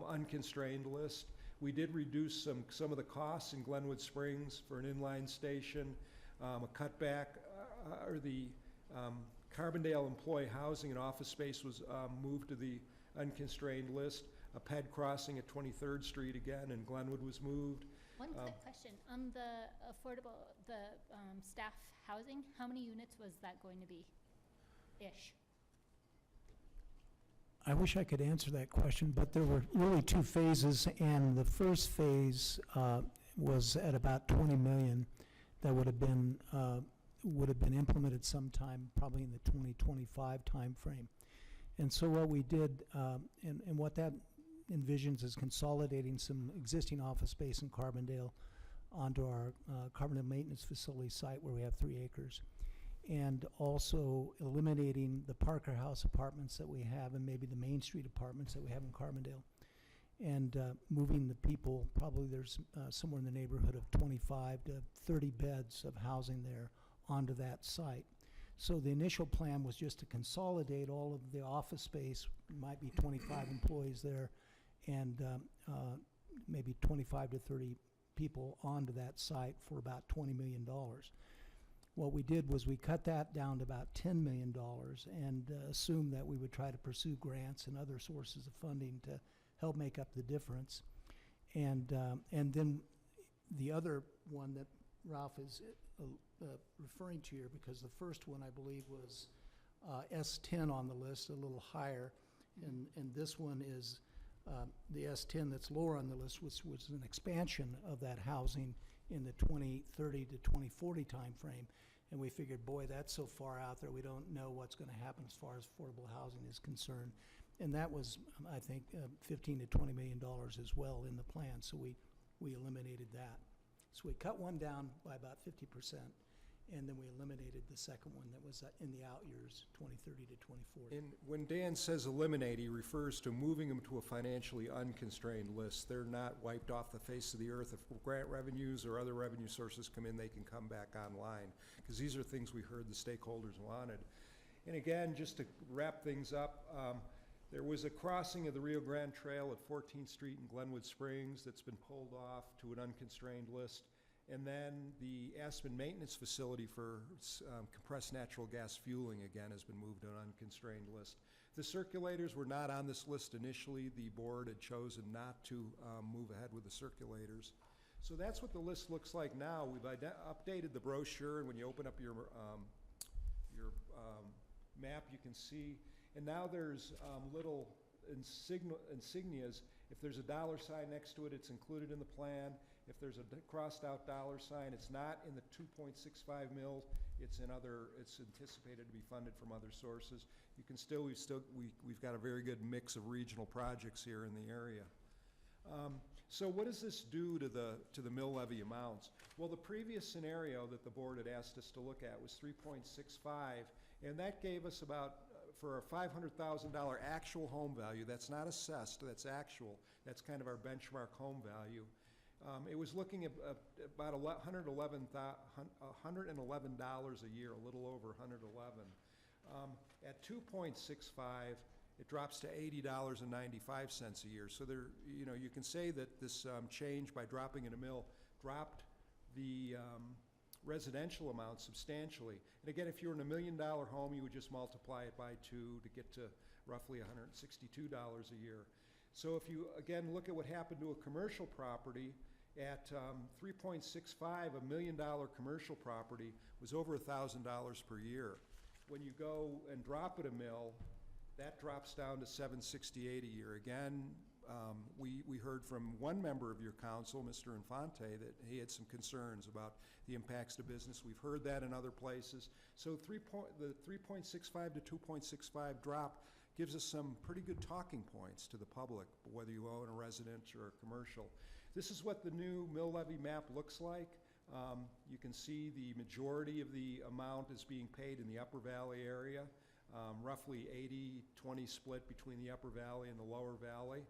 unconstrained list. We did reduce some of the costs in Glenwood Springs for an inline station, a cutback, or the Carbondale employee housing and office space was moved to the unconstrained list. A ped crossing at 23rd Street again in Glenwood was moved. One quick question. On the affordable, staff housing, how many units was that going to be, ish? I wish I could answer that question, but there were really 2 phases, and the first phase was at about 20 million that would have been implemented sometime probably in the 2025 timeframe. And so what we did, and what that envisions is consolidating some existing office space in Carbondale onto our Carbondale maintenance facility site where we have 3 acres, and also eliminating the Parker House apartments that we have and maybe the Main Street apartments that we have in Carbondale, and moving the people, probably there's somewhere in the neighborhood of 25 to 30 beds of housing there onto that site. So the initial plan was just to consolidate all of the office space, might be 25 employees there, and maybe 25 to 30 people onto that site for about $20 million. What we did was we cut that down to about $10 million and assumed that we would try to pursue grants and other sources of funding to help make up the difference. And then the other one that Ralph is referring to here, because the first one I believe was S10 on the list, a little higher, and this one is the S10 that's lower on the list, was an expansion of that housing in the 2030 to 2040 timeframe. And we figured, boy, that's so far out there, we don't know what's going to happen as far as affordable housing is concerned. And that was, I think, $15 to $20 million as well in the plan, so we eliminated that. So we cut one down by about 50%, and then we eliminated the second one that was in the out years, 2030 to 2040. And when Dan says eliminate, he refers to moving them to a financially unconstrained list. They're not wiped off the face of the earth. If grant revenues or other revenue sources come in, they can come back online, because these are things we heard the stakeholders wanted. And again, just to wrap things up, there was a crossing of the Rio Grande Trail at 14th Street in Glenwood Springs that's been pulled off to an unconstrained list. And then the Aspen Maintenance Facility for compressed natural gas fueling, again, has been moved to an unconstrained list. The circulators were not on this list initially. The board had chosen not to move ahead with the circulators. So that's what the list looks like now. We've updated the brochure, and when you open up your map, you can see. And now there's little insignias. If there's a dollar sign next to it, it's included in the plan. If there's a crossed out dollar sign, it's not in the 2.65 mils. It's anticipated to be funded from other sources. You can we've got a very good mix of regional projects here in the area. So what does this do to the mill levy amounts? Well, the previous scenario that the board had asked us to look at was 3.65, and that gave us about, for a $500,000 actual home value, that's not assessed, that's actual, that's kind of our benchmark home value. It was looking at about $111 a year, a little over 111. At 2.65, it drops to $80.95 a year. So there, you can say that this change by dropping in a mill dropped the residential amount substantially. And again, if you were in $1 million home, you would just multiply it by 2 to get to roughly $162 a year. So if you, again, look at what happened to a commercial property at 3.65, $1 million commercial property was over $1,000 per year. When you go and drop at a mill, that drops down to $768 a year. Again, we heard from one member of your council, Mr. Infante, that he had some concerns about the impacts to business. We've heard that in other places. So the 3.65 to 2.65 drop gives us some pretty good talking points to the public, whether you own a residence or a commercial. This is what the new mill levy map looks like. You can see the majority of the amount is being paid in the Upper Valley area, roughly 80-20 split between the Upper Valley and the Lower Valley.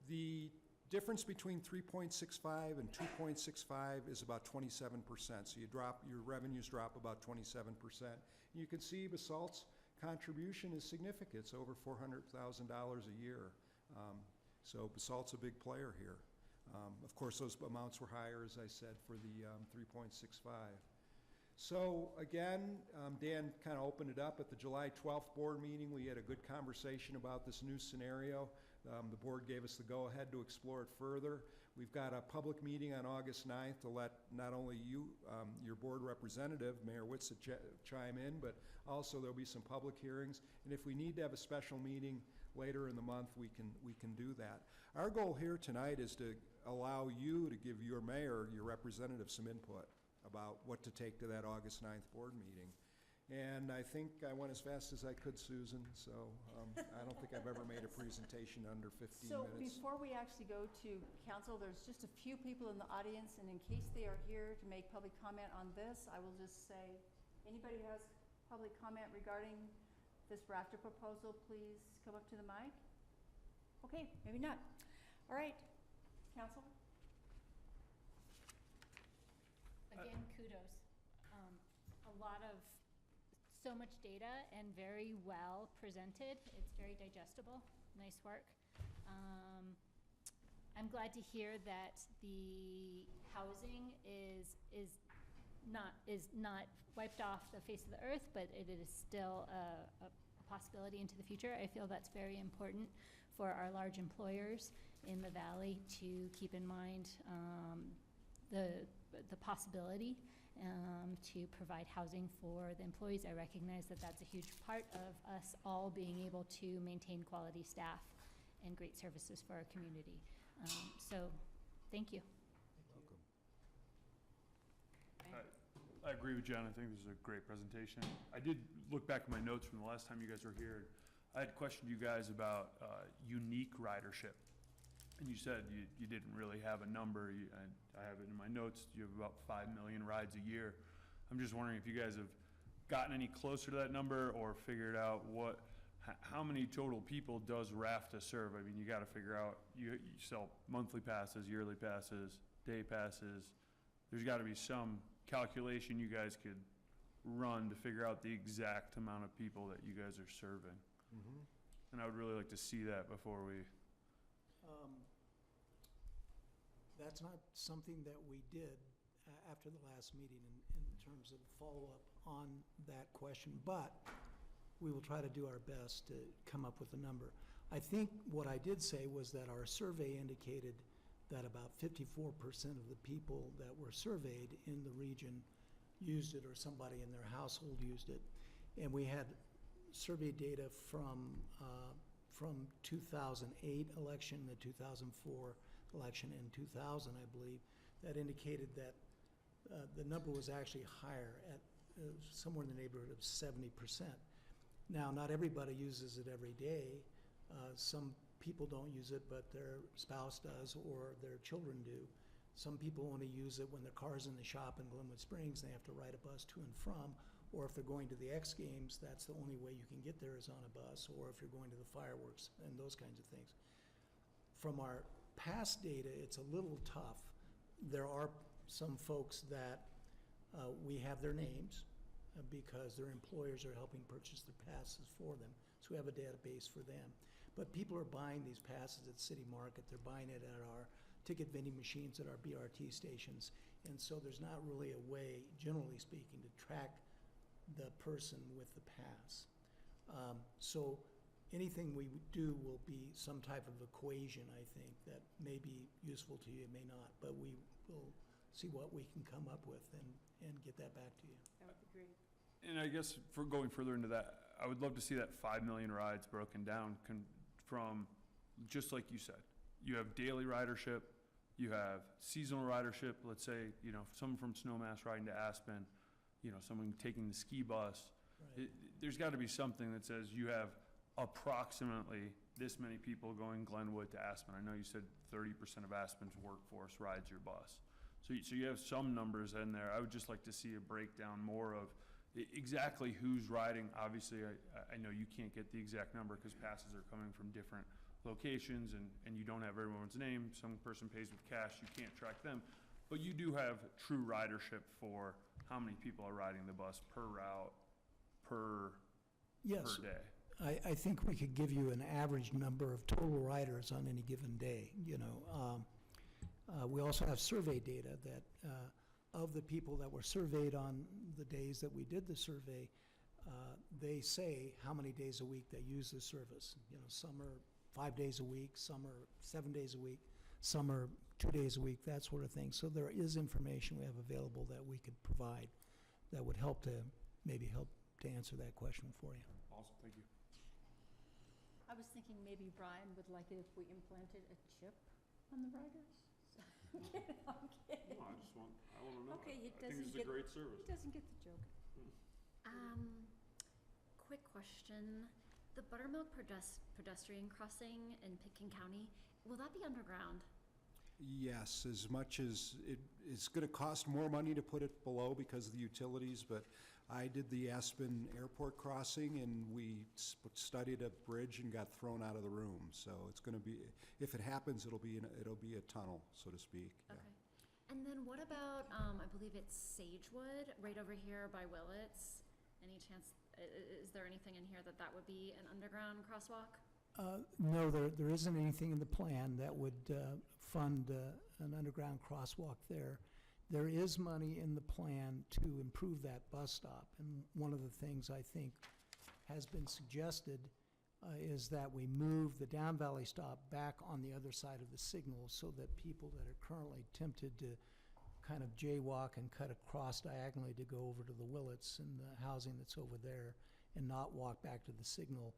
The difference between 3.65 and 2.65 is about 27%. So your revenues drop about 27%. You can see Basalt's contribution is significant. It's over $400,000 a year. So Basalt's a big player here. Of course, those amounts were higher, as I said, for the 3.65. So again, Dan kind of opened it up at the July 12th board meeting. We had a good conversation about this new scenario. The board gave us the go-ahead to explore it further. We've got a public meeting on August 9th to let not only you, your board representative, Mayor Whitsitt, chime in, but also there'll be some public hearings. And if we need to have a special meeting later in the month, we can do that. Our goal here tonight is to allow you to give your mayor, your representative, some input about what to take to that August 9th board meeting. And I think I went as fast as I could, Susan, so I don't think I've ever made a presentation under 15 So minutes. before we actually go to council, there's just a few people in the audience, and in case they are here to make public comment on this, I will just say, anybody who has public comment regarding this rafter proposal, please come up to the mic. Okay, maybe not. All right, council? Again, kudos. A lot of, so much data and very well presented. It's very digestible. Nice work. I'm glad to hear that the housing is not wiped off the face of the earth, but it is still a possibility into the future. I feel that's very important for our large employers in the valley to keep in mind the possibility to provide housing for the employees. I recognize that that's a huge part of us all being able to maintain quality staff and great services for our community. So, thank you. I agree with Jen. I think this is a great presentation. I did look back at my notes from the last time you guys were here. I had questioned you guys about unique ridership. And you said you didn't really have a number. I have it in my notes. You have about 5 million rides a year. I'm just wondering if you guys have gotten any closer to that number or figured out how many total people does RAFTA serve? I mean, you got to figure out, you sell monthly passes, yearly passes, day passes. There's got to be some calculation you guys could run to figure out the exact amount of people that you guys are serving. Mm-hmm. And I would really like to see that before we. That's not something that we did after the last meeting in terms of follow-up on that question, but we will try to do our best to come up with a number. I think what I did say was that our survey indicated that about 54% of the people that were surveyed in the region used it, or somebody in their household used it. And we had survey data from 2008 election, the 2004 election, and 2000, I believe, that indicated that the number was actually higher at somewhere in the neighborhood of 70%. Now, not everybody uses it every day. Some people don't use it, but their spouse does, or their children do. Some people only use it when their car's in the shop in Glenwood Springs, they have to ride a bus to and from, or if they're going to the X Games, that's the only way you can get there is on a bus, or if you're going to the fireworks and those kinds of things. From our past data, it's a little tough. There are some folks that we have their names because their employers are helping purchase their passes for them, so we have a database for them. But people are buying these passes at City Market, they're buying it at our ticket vending machines at our BRT stations, and so there's not really a way, generally speaking, to track the person with the pass. So anything we do will be some type of equation, I think, that may be useful to you, it may not, but we will see what we can come up with and get that back to you. That would be great. And I guess for going further into that, I would love to see that 5 million rides broken down from, just like you said, you have daily ridership, you have seasonal ridership, let's say, someone from Snowmass riding to Aspen, someone taking the ski bus. Right. There's got to be something that says you have approximately this many people going Glenwood to Aspen. I know you said 30% of Aspen's workforce rides your bus. So you have some numbers in there. I would just like to see a breakdown more of exactly who's riding. Obviously, I know you can't get the exact number because passes are coming from different locations and you don't have everyone's name. Some person pays with cash, you can't track them. But you do have true ridership for how many people are riding the bus per route, per day. I think we could give you an average number of total riders on any given day, We also have survey data that of the people that were surveyed on the days that we did the survey, they say how many days a week they use the service. Some are 5 days a week, some are 7 days a week, some are 2 days a week, that sort of thing. So there is information we have available that we could provide that would help to answer that question for you. Awesome, thank you. I was thinking maybe Brian would like it if we implanted a chip on the riders. I'm kidding. No, I want to know. Okay, I think this is a great service. He doesn't get the joke. Quick question. The Buttermilk pedestrian crossing in Pitkin County, will that be underground? Yes, as much as it's going to cost more money to put it below because of the utilities, but I did the Aspen Airport crossing and we studied a bridge and got thrown out of the room. So it's going to be, if it happens, it'll be a tunnel, so to speak. Okay. Yeah. And then what about, I believe it's Sagewood, right over here by Willits? Any chance, is there anything in here that would be an underground crosswalk? No, there isn't anything in the plan that would fund an underground crosswalk there. There is money in the plan to improve that bus stop, and one of the things I think has been suggested is that we move the Down Valley stop back on the other side of the signal so that people that are currently tempted to kind of jaywalk and cut across diagonally to go over to the Willits and the housing that's over there and not walk back to the signal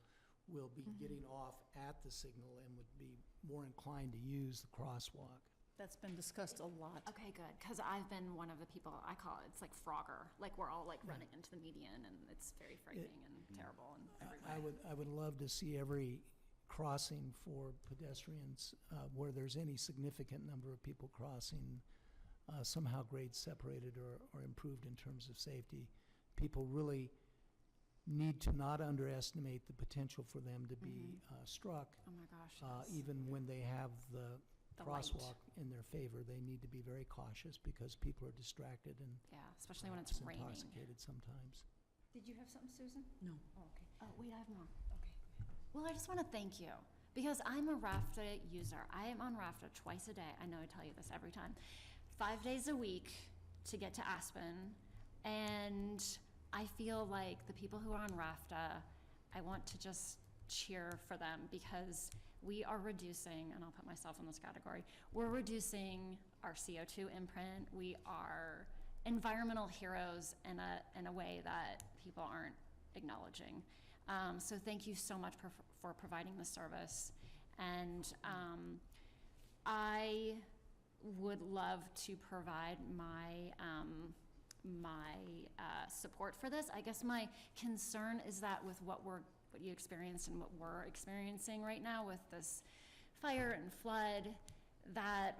will be getting off at the signal and would be more inclined to use the crosswalk. That's been discussed a lot. Okay, good, because I've been one of the people, I call it, it's like Frogger, like we're all like running into the median, and it's very frightening and terrible in every way. I would love to see every crossing for pedestrians, where there's any significant number of people crossing, somehow grade separated or improved in terms of safety. People really need to not underestimate the potential for them to be struck. Oh my gosh, yes. Even when they have the The light. crosswalk in their favor, they need to be very cautious because people are distracted and Yeah, especially when it's perhaps raining. intoxicated sometimes. Did you have something, Susan? No. Oh, okay. Oh, wait, I have more. Okay. Well, I just want to thank you because I'm a RAFTA user. I am on RAFTA twice a day. I know I tell you this every time. 5 days a week to get to Aspen. And I feel like the people who are on RAFTA, I want to just cheer for them because we are reducing, and I'll put myself in this category, we're reducing our CO2 imprint. We are environmental heroes in a way that people aren't acknowledging. So thank you so much for providing the service. And I would love to provide my support for this. I guess my concern is that with what you experienced and what we're experiencing right now with this fire and flood, that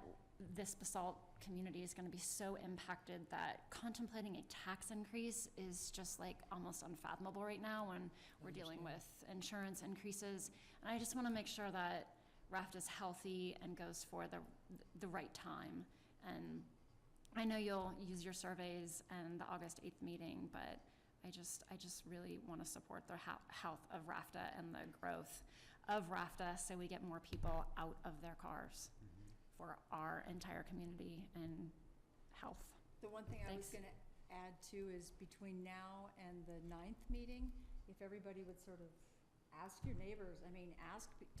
this Basalt community is going to be so impacted that contemplating a tax increase is just like almost unfathomable right now when we're dealing with insurance increases. And I just want to make sure that RAFT is healthy and goes for the right time. And I know you'll use your surveys and the August 8th meeting, but I just really want to support the health of RAFTA and the growth of RAFTA so we get more people out of their cars for our entire community and health. The one thing I was Thanks. gonna add too is between now and the 9th meeting, if everybody would sort of ask your neighbors,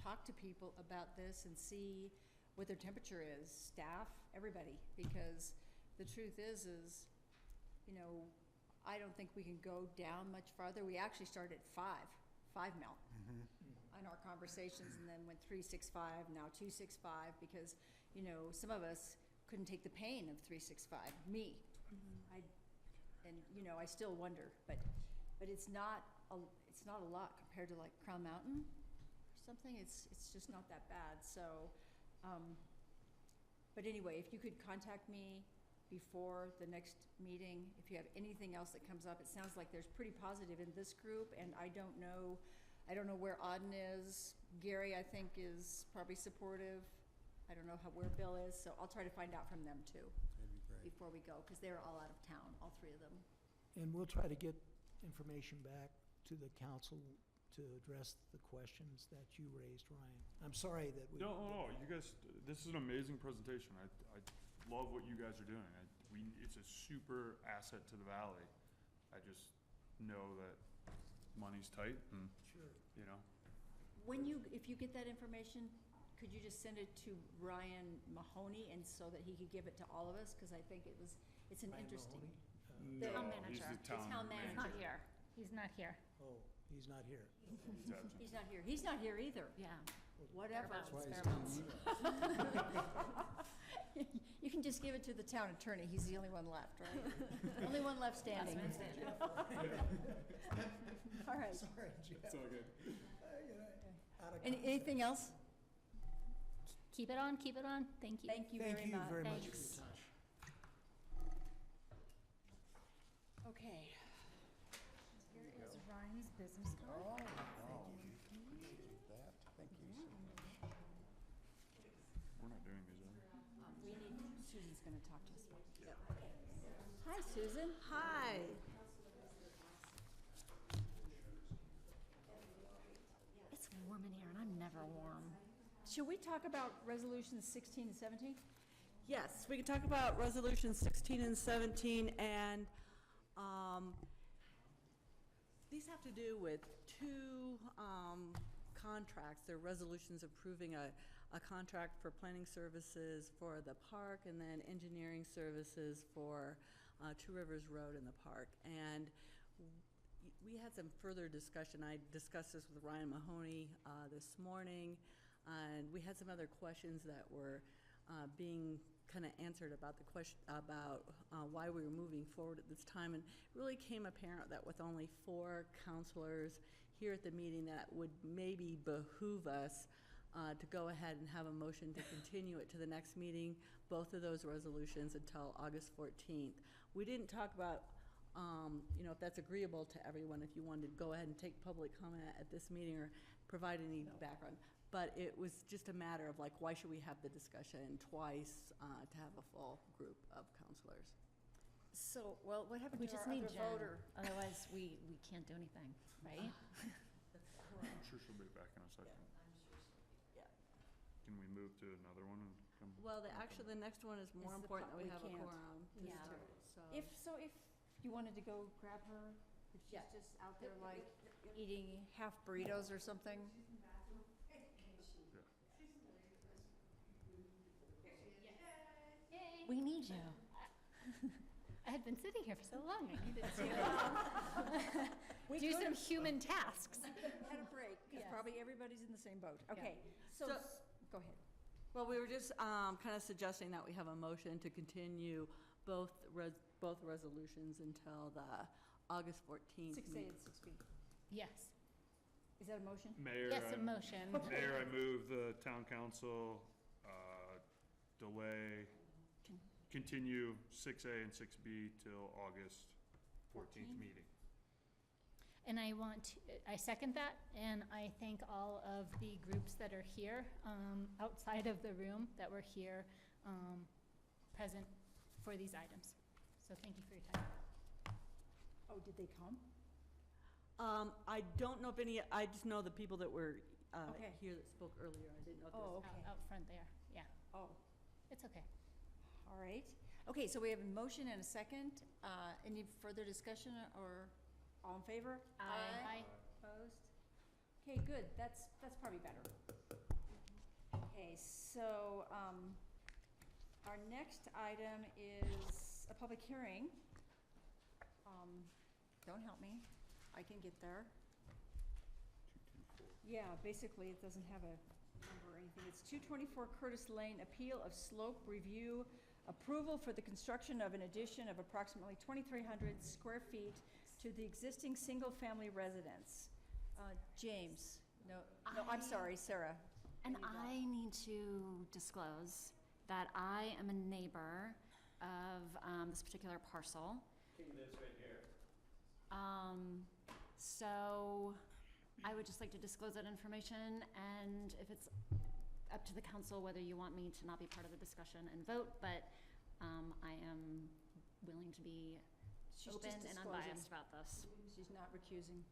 talk to people about this and see what their temperature is, staff, everybody, because the truth is, you know, I don't think we can go down much farther. We actually started at 5 mil on our conversations, and then went 365, now 265, because, you know, some of us couldn't take the pain of 365, me. You know, I still wonder, but it's not a lot compared to like Crown Mountain or something. It's just not that bad. So, but anyway, if you could contact me before the next meeting, if you have anything else that comes up. It sounds like there's pretty positive in this group, and I don't know where Auden is. Gary, I think, is probably supportive. I don't know where Bill is, so I'll try to find out from them too. That'd be great. Before we go, because they're all out of town, all 3 of them. And we'll try to get information back to the council to address the questions that you raised, Ryan. I'm sorry that we. No, you guys, this is an amazing presentation. I love what you guys are doing. It's a super asset to the valley. I just know that money's tight and, Sure. you know. If you get that information, could you just send it to Ryan Mahoney, and so that he could give it to all of us? Because I think it's an Ryan interesting. Mahoney? The No, Town he's manager. the town manager. He's not here. He's not here. Oh, he's not here. He's absent. He's not here. He's not here either. Yeah. Whatever. That's why he's Fairbanks. telling you. You can just give it to the town attorney. He's the only one left, right? Only one left standing. That's what I'm saying. All right. Sorry, Jeff. It's all good. Out of Anything else? Keep it on, keep it on. Thank you. Thank you Thank very you much. very much for your Thanks. time. Okay. Here is Ryan's business card. We're not doing these, are we? Susan's gonna talk to us about it. Hi, Susan. Hi. It's warm in here and I'm never warm. Should we talk about resolutions 16 and 17? Yes, we can talk about resolutions 16 and 17, and these have to do with 2 contracts. They're resolutions approving a contract for planning services for the park, and then engineering services for Two Rivers Road in the park. And we had some further discussion. I discussed this with Ryan Mahoney this morning, and we had some other questions that were being kind of answered about the question about why we were moving forward at this time, and it really came apparent that with only 4 counselors here at the meeting, that would maybe behoove us to go ahead and have a motion to continue it to the next meeting, both of those resolutions until August 14th. We didn't talk about, you know, if that's agreeable to everyone, if you wanted to go ahead and take public comment at this meeting or provide any background. But it was just a matter of like, why should we have the discussion twice to have a full group of counselors? So, well, what happened We to just our need other Jen, voter? otherwise we can't do anything, right? I'm sure she'll be back in a second. Yeah. Can we move to another one and come? Well, actually, the next one is more important that we have a can't. quorum. to Yeah. start, so. If you wanted to go grab her, if she's Yeah. just out there like eating half burritos or something. Yay. We need you. I had been sitting here for so long, I needed to do some human tasks. Had a break, because Yes. probably everybody's in the same boat. Okay, so, So- go ahead. Well, we were just kind of suggesting that we have a motion to continue both resolutions until the August 14th. 6A meeting. and 6B. Yes. Is that a motion? Mayor. Yes, a motion. Mayor, I move the town council delay, continue 6A and 6B till August 14th meeting. And I second that, and I thank all of the groups that are here, outside of the room, that were here, present for these items. So thank you for your time. Oh, did they come? I don't know if any, I just know the people that were Okay. here that spoke earlier. I didn't know if Oh, there's. okay. Out front there, yeah. Oh, It's okay. all right. Okay, so we have a motion and a second. Any further discussion or all in favor? Aye. Opposed? Okay, good. That's probably better. Okay, so, our next item is a public hearing. Don't help me. I can get there. Yeah, basically, it doesn't have a number or anything. It's 224 Curtis Lane, appeal of slope review, approval for the construction of an addition of approximately 2,300 square feet to the existing single-family residence. James, no, I'm sorry, Sarah. And need that. I need to disclose that I am a neighbor of this particular parcel. King lives right here. So I would just like to disclose that information, and if it's up to the council whether you want me to not be part of the discussion and vote, but I am willing to be She's open just and disclosing. unbiased about this. She's not recusing.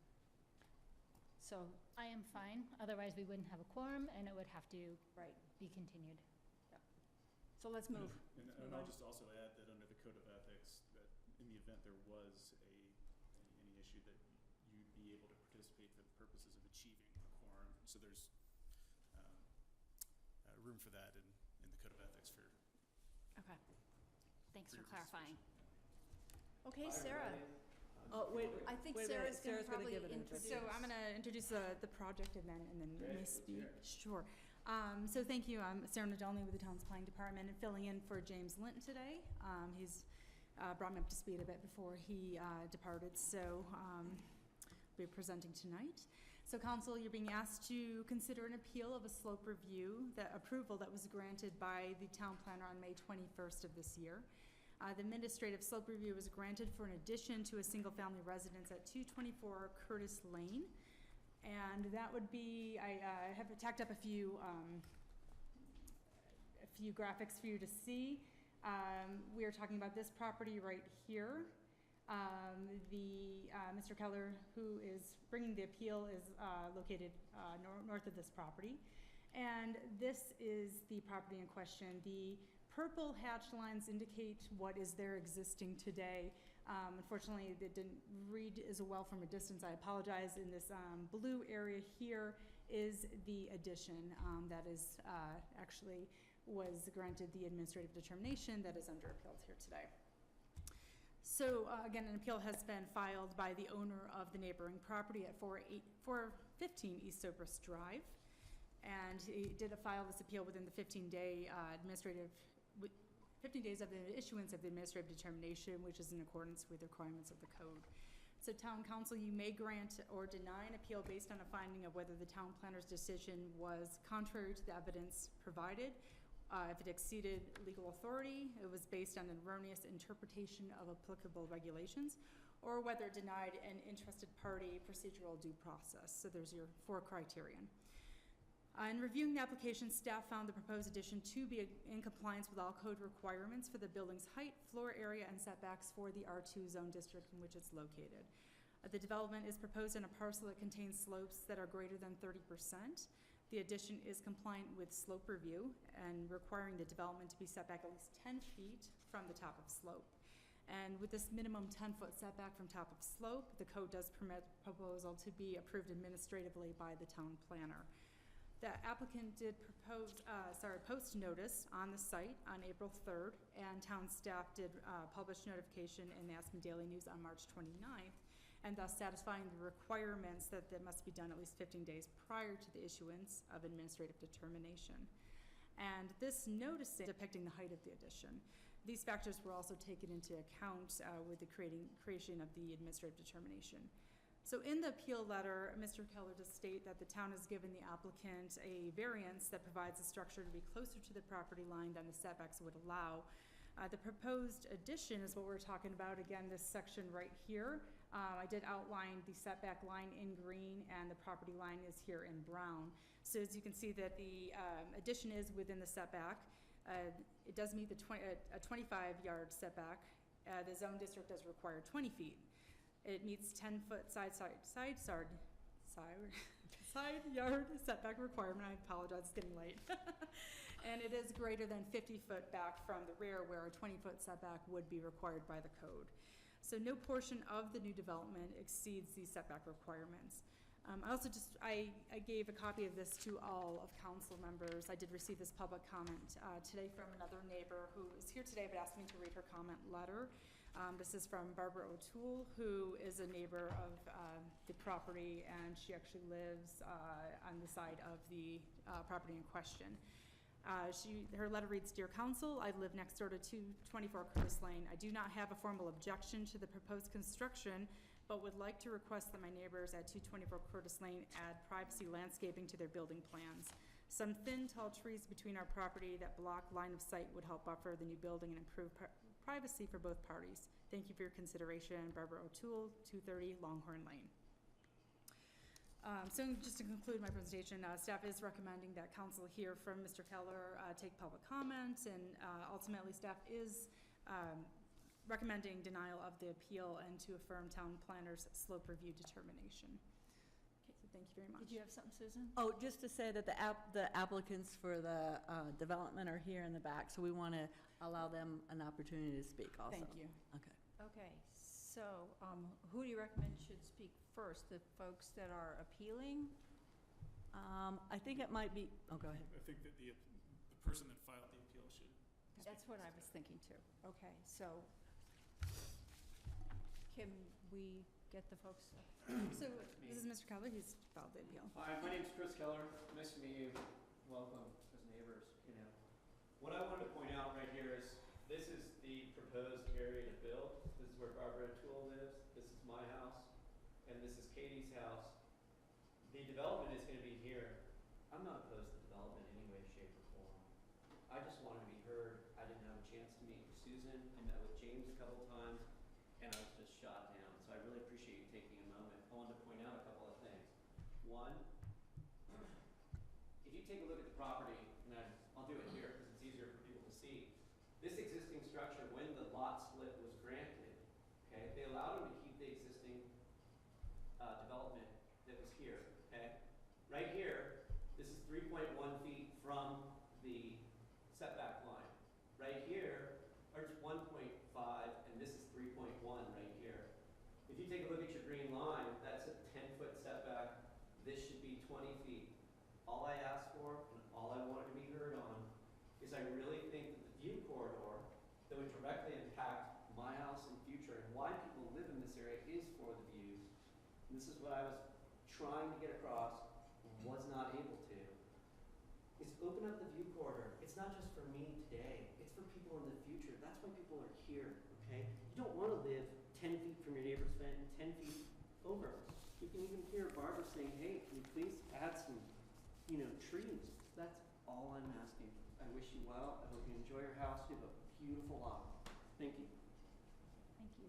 So, I am fine, otherwise we wouldn't have a quorum, and it would have to right, be continued. so let's move. And I'll just also add that under the Code of Ethics, that in the event there was any issue, that you'd be able to participate for the purposes of achieving a quorum. So there's room for that in the Code of Ethics for. Okay. Thanks for reasons. clarifying. Okay, Sarah. Oh, wait, I think wait a minute. Sarah's gonna probably give it an introduce. So I'm going to introduce the project and then may speak. Sure. So thank you. I'm Sarah Nadolny with the Town's Planning Department and filling in for James Linton today. He's brought me up to speed a bit before he departed, so we're presenting tonight. So council, you're being asked to consider an appeal of a slope review, the approval that was granted by the town planner on May 21st of this year. The administrative slope review was granted for an addition to a single-family residence at 224 Curtis Lane. And that would be, I have tacked up a few graphics for you to see. We are talking about this property right here. Mr. Keller, who is bringing the appeal, is located north of this property. And this is the property in question. The purple hatched lines indicate what is there existing today. Unfortunately, it didn't read as well from a distance. I apologize. In this blue area here is the addition that is actually was granted the administrative determination that is under appeal here today. So again, an appeal has been filed by the owner of the neighboring property at 415 East Cypress Drive. And he did file this appeal within the 15-day administrative 15 days of the issuance of the administrative determination, which is in accordance with the requirements of the code. So town council, you may grant or deny an appeal based on a finding of whether the town planner's decision was contrary to the evidence provided, if it exceeded legal authority, it was based on an erroneous interpretation of applicable regulations, or whether it denied an interested party procedural due process. So there's your 4 criterion. In reviewing the application, staff found the proposed addition to be in compliance with all code requirements for the building's height, floor area, and setbacks for the R2 zone district in which it's located. The development is proposed in a parcel that contains slopes that are greater than 30%. The addition is compliant with slope review and requiring the development to be set back at least 10 feet from the top of slope. And with this minimum 10-foot setback from top of slope, the code does permit proposal to be approved administratively by the town planner. The applicant did post notice on the site on April 3rd, and town staff did publish notification in the Aspen Daily News on March 29th, and thus satisfying the requirements that must be done at least 15 days prior to the issuance of administrative determination. And this notice depicting the height of the addition. These factors were also taken into account with the creation of the administrative determination. So in the appeal letter, Mr. Keller does state that the town has given the applicant a variance that provides the structure to be closer to the property line than the setbacks would allow. The proposed addition is what we're talking about. Again, this section right here. I did outline the setback line in green, and the property line is here in brown. So as you can see that the addition is within the setback. It does meet a 25-yard setback. The zone district does require 20 feet. It meets 10-foot side yard setback requirement. I apologize, it's getting late. And it is greater than 50 foot back from the rear, where a 20-foot setback would be required by the code. So no portion of the new development exceeds these setback requirements. I gave a copy of this to all of council members. I did receive this public comment today from another neighbor who is here today but asked me to read her comment letter. This is from Barbara O'Toole, who is a neighbor of the property, and she actually lives on the side of the property in question. Her letter reads, Dear Council, I live next door to 224 Curtis Lane. I do not have a formal objection to the proposed construction, but would like to request that my neighbors at 224 Curtis Lane add privacy landscaping to their building plans. Some thin, tall trees between our property that block line of sight would help buffer the new building and improve privacy for both parties. Thank you for your consideration. Barbara O'Toole, 230 Longhorn Lane. So just to conclude my presentation, staff is recommending that council hear from Mr. Keller, take public comments, and ultimately staff is recommending denial of the appeal and to affirm town planner's slope review determination. Okay, so thank you very much. Did you have something, Susan? Oh, just to say that the applicants for the development are here in the back, so we want to allow them an opportunity to speak also. Thank you. Okay. Okay, so who do you recommend should speak first? The folks that are appealing? I think it might be, oh, go ahead. I think that the person that filed the appeal should. That's what I was thinking too. Okay, so can we get the folks? So this is Mr. Keller. He's filed the appeal. Hi, my name's Chris Keller. Nice to meet you. Welcome as neighbors. What I wanted to point out right here is this is the proposed area to build. This is where Barbara O'Toole lives. This is my house, and this is Katie's house. The development is going to be here. I'm not opposed to development in any way, shape, or form. I just wanted to be heard. I didn't have a chance to meet with Susan. I met with James a couple times, and I was just shot down. So I really appreciate you taking a moment. I wanted to point out a couple of things. One, if you take a look at the property, and I'll do it here because it's easier for people to see. This existing structure, when the lot split was granted, okay, they allowed them to keep the existing development that was here, okay? Right here, this is 3.1 feet from the setback line. Right here, or it's 1.5, and this is 3.1 right here. If you take a look at your green line, that's a 10-foot setback. This should be 20 feet. All I asked for, and all I wanted to be heard on, is I really think that the view corridor that would directly impact my house in the future and why people live in this area is for the views. And this is what I was trying to get across and was not able to, is open up the view corridor. It's not just for me today, it's for people in the future. That's why people are here, okay? You don't want to live 10 feet from your neighbor's fence, 10 feet over. You can even hear Barbara saying, hey, can you please add some, trees? That's all I'm asking. I wish you well. I hope you enjoy your house. You have a beautiful lot. Thank you. Thank you.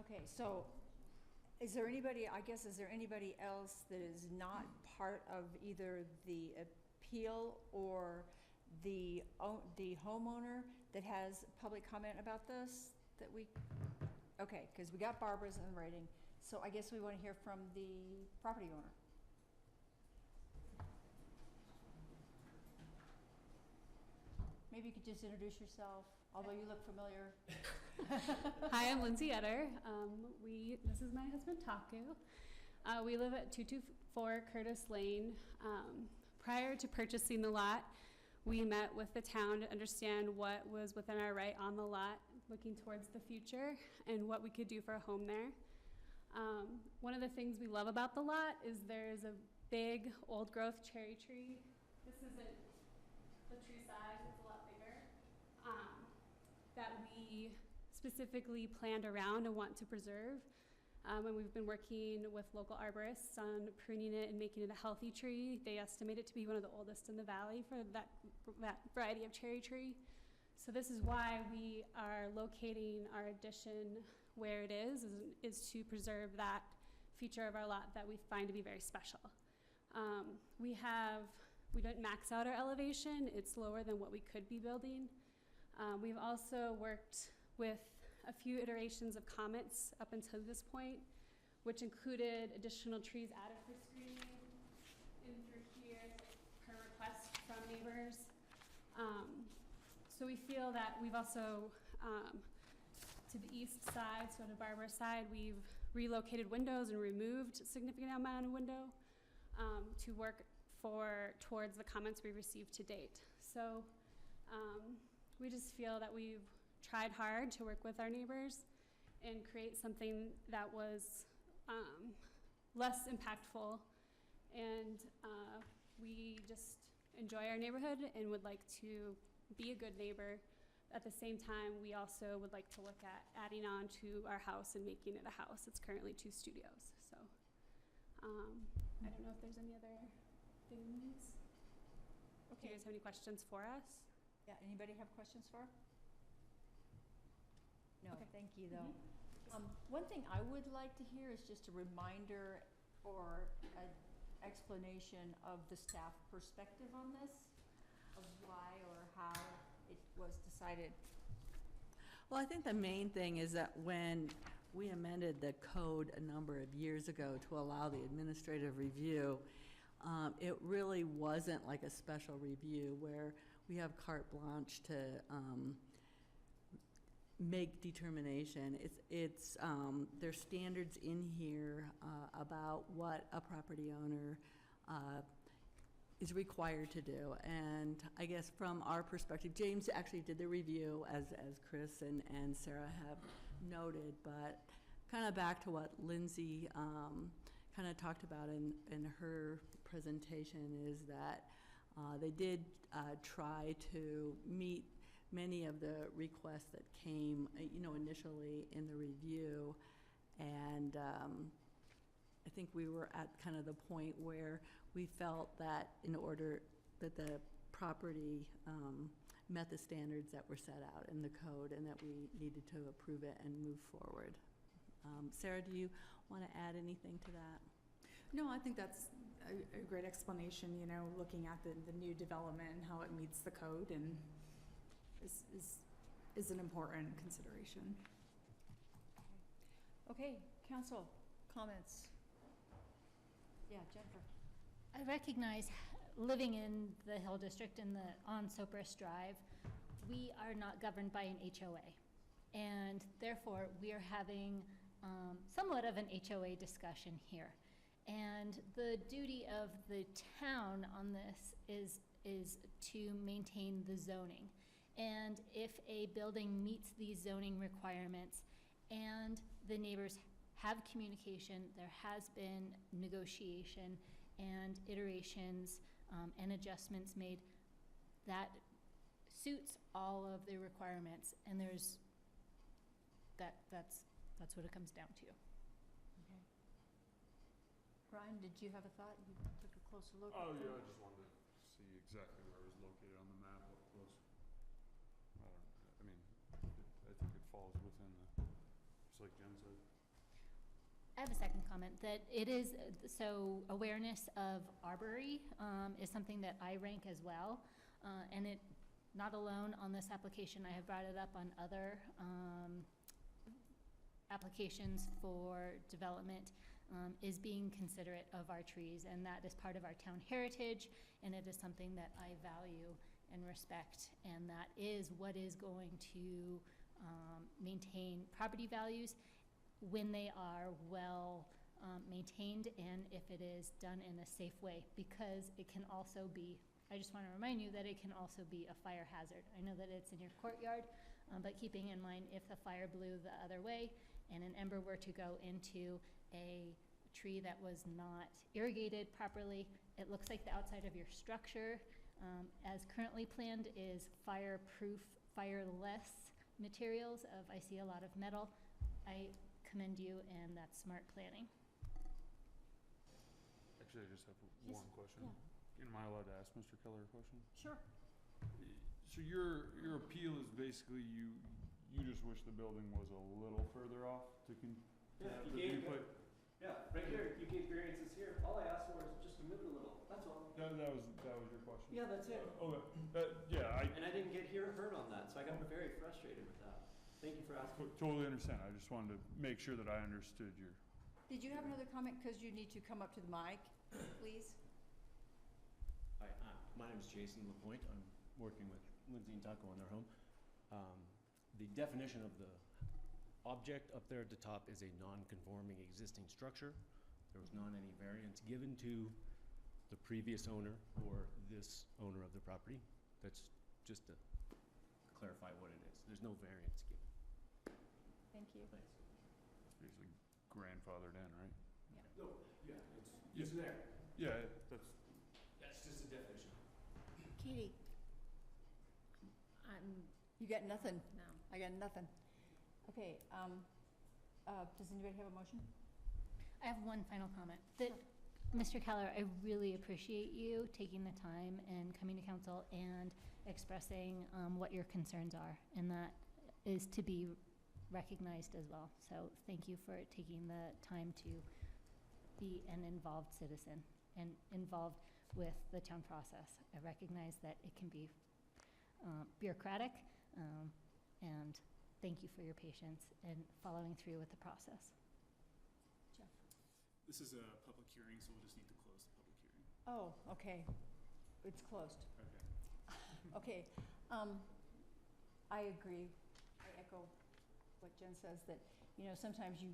Okay, so is there anybody else that is not part of either the appeal or the homeowner that has public comment about this okay, because we got Barbara's in writing, so I guess we want to hear from the property owner. Maybe you could just introduce yourself, although you look familiar. Hi, I'm Lindsay Etter. This is my husband, Taku. We live at 224 Curtis Lane. Prior to purchasing the lot, we met with the town to understand what was within our right on the lot, looking towards the future and what we could do for a home there. One of the things we love about the lot is there's a big old growth cherry tree. This isn't the tree size, it's a lot bigger, that we specifically planned around and want to preserve. And we've been working with local arborists on pruning it and making it a healthy tree. They estimate it to be one of the oldest in the valley for that variety of cherry tree. So this is why we are locating our addition where it is to preserve that feature of our lot that we find to be very special. We didn't max out our elevation. It's lower than what we could be building. We've also worked with a few iterations of comments up until this point, which included additional trees added for screening in through here per request from neighbors. So we feel that we've also, to the east side, so to Barbara's side, we've relocated windows and removed a significant amount of window to work towards the comments we received to date. So we just feel that we've tried hard to work with our neighbors and create something that was less impactful, and we just enjoy our neighborhood and would like to be a good neighbor. At the same time, we also would like to look at adding on to our house and making it a house. It's currently 2 studios, so I don't know if there's any other things. Okay. Do you guys have any questions for us? Yeah, anybody have questions for her? No, Okay. thank you though. One thing I would like to hear is just a reminder or an explanation of the staff perspective on this, of why or how it was decided. Well, I think the main thing is that when we amended the code a number of years ago to allow the administrative review, it really wasn't like a special review where we have carte blanche to make determination. There's standards in here about what a property owner is required to do. And I guess from our perspective, James actually did the review, as Chris and Sarah have noted, but kind of back to what Lindsay kind of talked about in her presentation is that they did try to meet many of the requests that came, initially in the review. And I think we were at kind of the point where we felt that in order that the property met the standards that were set out in the code and that we needed to approve it and move forward. Sarah, do you want to add anything to that? No, I think that's a great explanation, looking at the new development and how it meets the code and is an important consideration. Okay, council, comments? Yeah, Jennifer. I recognize, living in the Hill District and on Sopris Drive, we are not governed by an HOA. And therefore, we are having somewhat of an HOA discussion here. And the duty of the town on this is to maintain the zoning. And if a building meets these zoning requirements and the neighbors have communication, there has been negotiation and iterations and adjustments made, that suits all of the requirements, and that's what it comes down to. Okay. Brian, did you have a thought? You took a closer look? Oh, at yeah, the- I just wanted to see exactly where it was located on the map, what was, I mean, I think it falls within the, just like Jen said. I have a second comment, that it is, so awareness of arbory is something that I rank as well. And it, not alone on this application, I have brought it up on other applications for development, is being considerate of our trees. And that is part of our town heritage, and it is something that I value and respect. And that is what is going to maintain property values when they are well maintained, and if it is done in a safe way, because it can also be, I just want to remind you that it can also be a fire hazard. I know that it's in your courtyard, but keeping in mind if the fire blew the other way and an ember were to go into a tree that was not irrigated properly, it looks like the outside of your structure, as currently planned, is fireproof, fireless materials of, I see a lot of metal. I commend you, and that's smart planning. Actually, I just have Yes, one question. yeah. Am I allowed to ask Mr. Keller a question? Sure. So your appeal is basically you just wish the building was a little further off to Yeah, have you the gave, viewpoint? yeah, right here, you gave variances here. All I asked for is just to move it a little, that's all. That was your question? Yeah, that's it. Okay, yeah, And I didn't get heard on that, so I got very frustrated with that. Thank you for asking. totally understand. I just wanted to make sure that I understood your. Did you have another comment? Because you need to come up to the mic, please. Hi, my name is Jason LaPointe. I'm working with Lindsay and Taco on their home. The definition of the object up there at the top is a non-conforming existing structure. There was not any variance given to the previous owner or this owner of the property. That's just to clarify what it is. There's no variance given. Thank you. Thanks. It's basically grandfathered in, right? No, yeah, it's there. Yeah, That's just a definition. Katie? You got nothing? No. I got nothing. Okay, does anybody have a motion? I have one final comment. That, Mr. Keller, I really appreciate you taking the time and coming to council and expressing what your concerns are, and that is to be recognized as well. So thank you for taking the time to be an involved citizen and involved with the town process. I recognize that it can be bureaucratic, and thank you for your patience and following through with the process. Jeff? This is a public hearing, so we'll just need to close the public hearing. Oh, okay. It's closed. Okay. Okay, I agree. I echo what Jen says, that, you know, sometimes you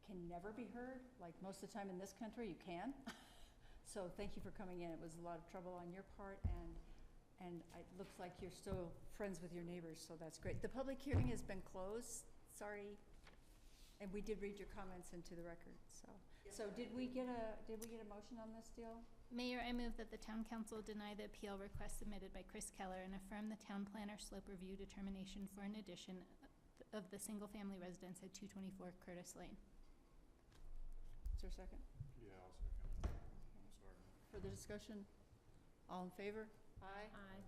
can never be heard. Like, most of the time in this country, you can. So thank you for coming in. It was a lot of trouble on your part, and it looks like you're still friends with your neighbors, so that's great. The public hearing has been closed, sorry. And we did read your comments into the record, so. So did we get a motion on this deal? Mayor, I move that the town council deny the appeal request submitted by Chris Keller and affirm the town planner slope review determination for an addition of the single-family residence at 224 Curtis Lane. Is there a second? Yeah, I'll second it. I'm sorry. Further discussion? All in favor? Aye. Aye.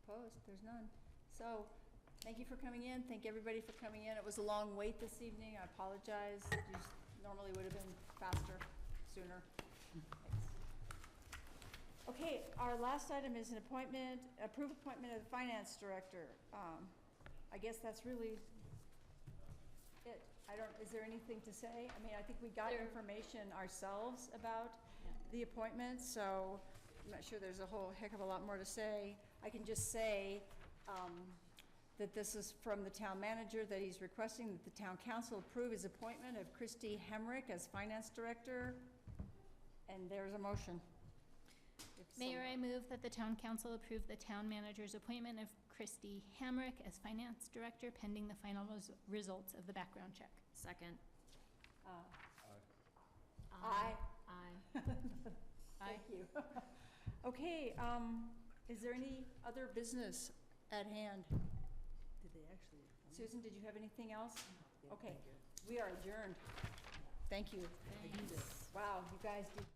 Opposed? There's none. So, thank you for coming in. Thank everybody for coming in. It was a long wait this evening. I apologize. You normally would have been faster, sooner. Thanks. Okay, our last item is an appointment, approve appointment of the finance director. I guess that's really it. Is there anything to say? I mean, I think we got information ourselves about the appointment, so I'm not sure there's a whole heck of a lot more to say. I can just say that this is from the town manager, that he's requesting that the town council approve his appointment of Christy Hemrick as finance director. And there's a motion. Mayor, I move that the town council approve the town manager's appointment of Christy Hamrick as finance director pending the final results of the background check. Second. Aye. Aye. Thank you. Okay, is there any other business at hand. Did they actually? Susan, did you have anything else? Yeah, Okay, thank you. we are adjourned. Thank you. I do this. Wow, you guys did.